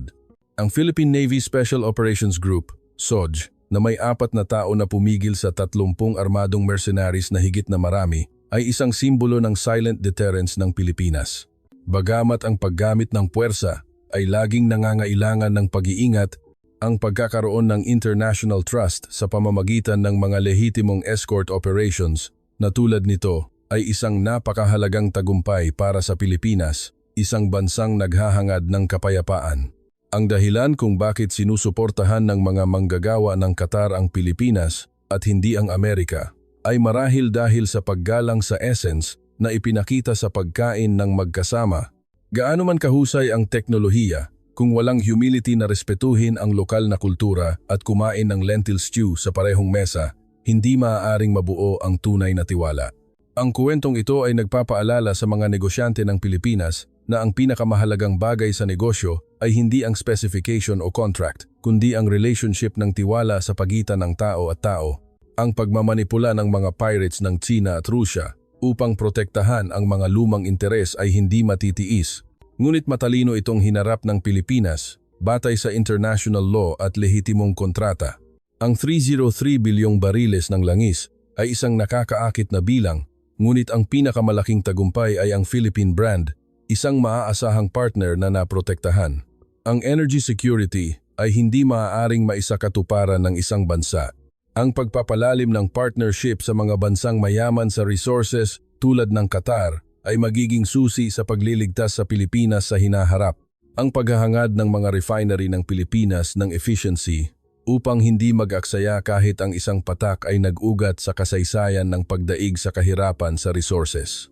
Ang Philippine Navy Special Operations Group, SOG, na may 4 na tao na pumigil sa 30 armadong mercenaries na higit na marami, ay isang simbolo ng silent deterrence ng Pilipinas. Bagamat ang paggamit ng puwersa ay laging nangangailangan ng pag-iingat, ang pagkakaroon ng international trust sa pamamagitan ng mga lehitimong escort operations na tulad nito ay isang napakahalagang tagumpay para sa Pilipinas, isang bansang naghahangad ng kapayapaan. Ang dahilan kung bakit sinusuportahan ng mga manggagawa ng Qatar ang Pilipinas at hindi ang Amerika ay marahil dahil sa paggalang sa essence na ipinakita sa pagkain ng magkasama. Gaano man kahusay ang teknolohiya, kung walang humility na respetuhin ang lokal na kultura at kumain ng lentil stew sa parehong mesa, hindi maaaring mabuo ang tunay na tiwala. Ang kwentong ito ay nagpapaalala sa mga negosyante ng Pilipinas na ang pinakamahalagang bagay sa negosyo ay hindi ang specification o contract, kundi ang relationship ng tiwala sa pagitan ng tao at tao. Ang pagmamanipula ng mga pirates ng China at Rusya upang protektahan ang mga lumang interes ay hindi matitiis. Ngunit matalino itong hinarap ng Pilipinas batay sa international law at lehitimong kontrata. Ang 303 bilyong bariles ng langis ay isang nakakaakit na bilang, ngunit ang pinakamalaking tagumpay ay ang Philippine brand, isang maaasahang partner na naprotektahan. Ang energy security ay hindi maaaring maisakatuparan ng isang bansa. Ang pagpapalalim ng partnership sa mga bansang mayaman sa resources tulad ng Qatar ay magiging susi sa pagliligtas sa Pilipinas sa hinaharap. Ang paghahangad ng mga refinery ng Pilipinas ng efficiency upang hindi mag-aksaya kahit ang isang patak ay nag-ugat sa kasaysayan ng pagdaig sa kahirapan sa resources.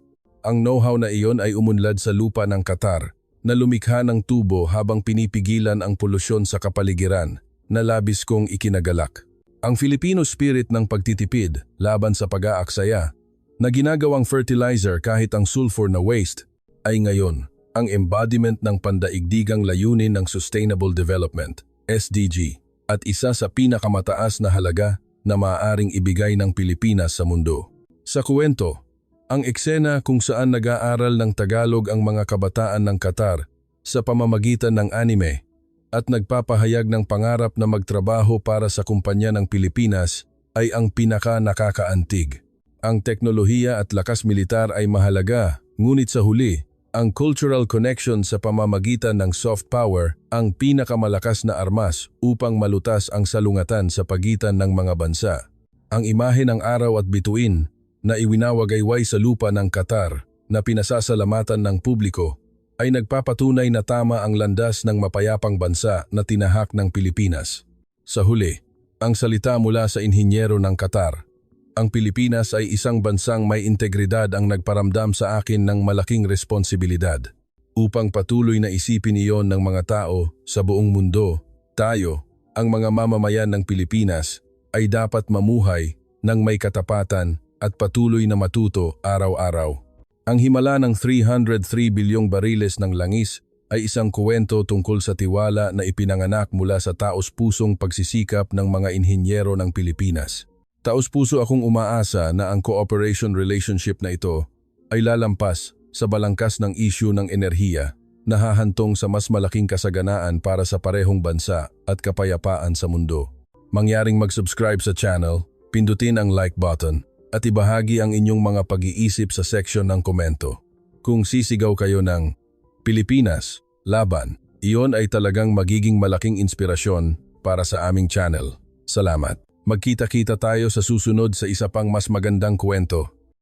Ang know-how na iyon ay umunlad sa lupa ng Qatar na lumikha ng tubo habang pinipigilan ang polusyon sa kapaligiran na labis kong ikinagalak. Ang Filipino spirit ng pagtitipid laban sa pag-aaksaya na ginagawang fertilizer kahit ang sulfur na waste ay ngayon ang embodiment ng pandaigdigang layunin ng Sustainable Development, SDG, at isa sa pinakamataas na halaga na maaaring ibigay ng Pilipinas sa mundo. Sa kuwento, ang eksena kung saan nag-aaral ng Tagalog ang mga kabataan ng Qatar sa pamamagitan ng anime at nagpapahayag ng pangarap na magtrabaho para sa kumpanya ng Pilipinas ay ang pinaka-nakakaantig. Ang teknolohiya at lakas militar ay mahalaga, ngunit sa huli, ang cultural connection sa pamamagitan ng soft power ang pinakamalakas na armas upang malutas ang salungatan sa pagitan ng mga bansa. Ang imahe ng araw at bituin na iwinawagayway sa lupa ng Qatar na pinasasalamatan ng publiko ay nagpapatunay na tama ang landas ng mapayapang bansa na tinahak ng Pilipinas. Sa huli, ang salita mula sa inhinyero ng Qatar, ang Pilipinas ay isang bansang may integridad ang nagparamdam sa akin ng malaking responsibilidad. Upang patuloy na isipin iyon ng mga tao sa buong mundo, tayo, ang mga mamamayan ng Pilipinas, ay dapat mamuhay ng may katapatan at patuloy na matuto araw-araw. Ang himala ng 303 bilyong bariles ng langis ay isang kuwento tungkol sa tiwala na ipinanganak mula sa taos-pusong pagsisikap ng mga inhinyero ng Pilipinas. Taos-puso akong umaasa na ang cooperation relationship na ito ay lalampas sa balangkas ng issue ng enerhiya na hahantong sa mas malaking kasaganaan para sa parehong bansa at kapayapaan sa mundo. Mangyaring mag-subscribe sa channel, pindutin ang like button at ibahagi ang inyong mga pag-iisip sa section ng komento. Kung sisigaw kayo ng Pilipinas, laban, iyon ay talagang magiging malaking inspirasyon para sa aming channel. Salamat. Magkita-kita tayo sa susunod sa isa pang mas magandang kwento.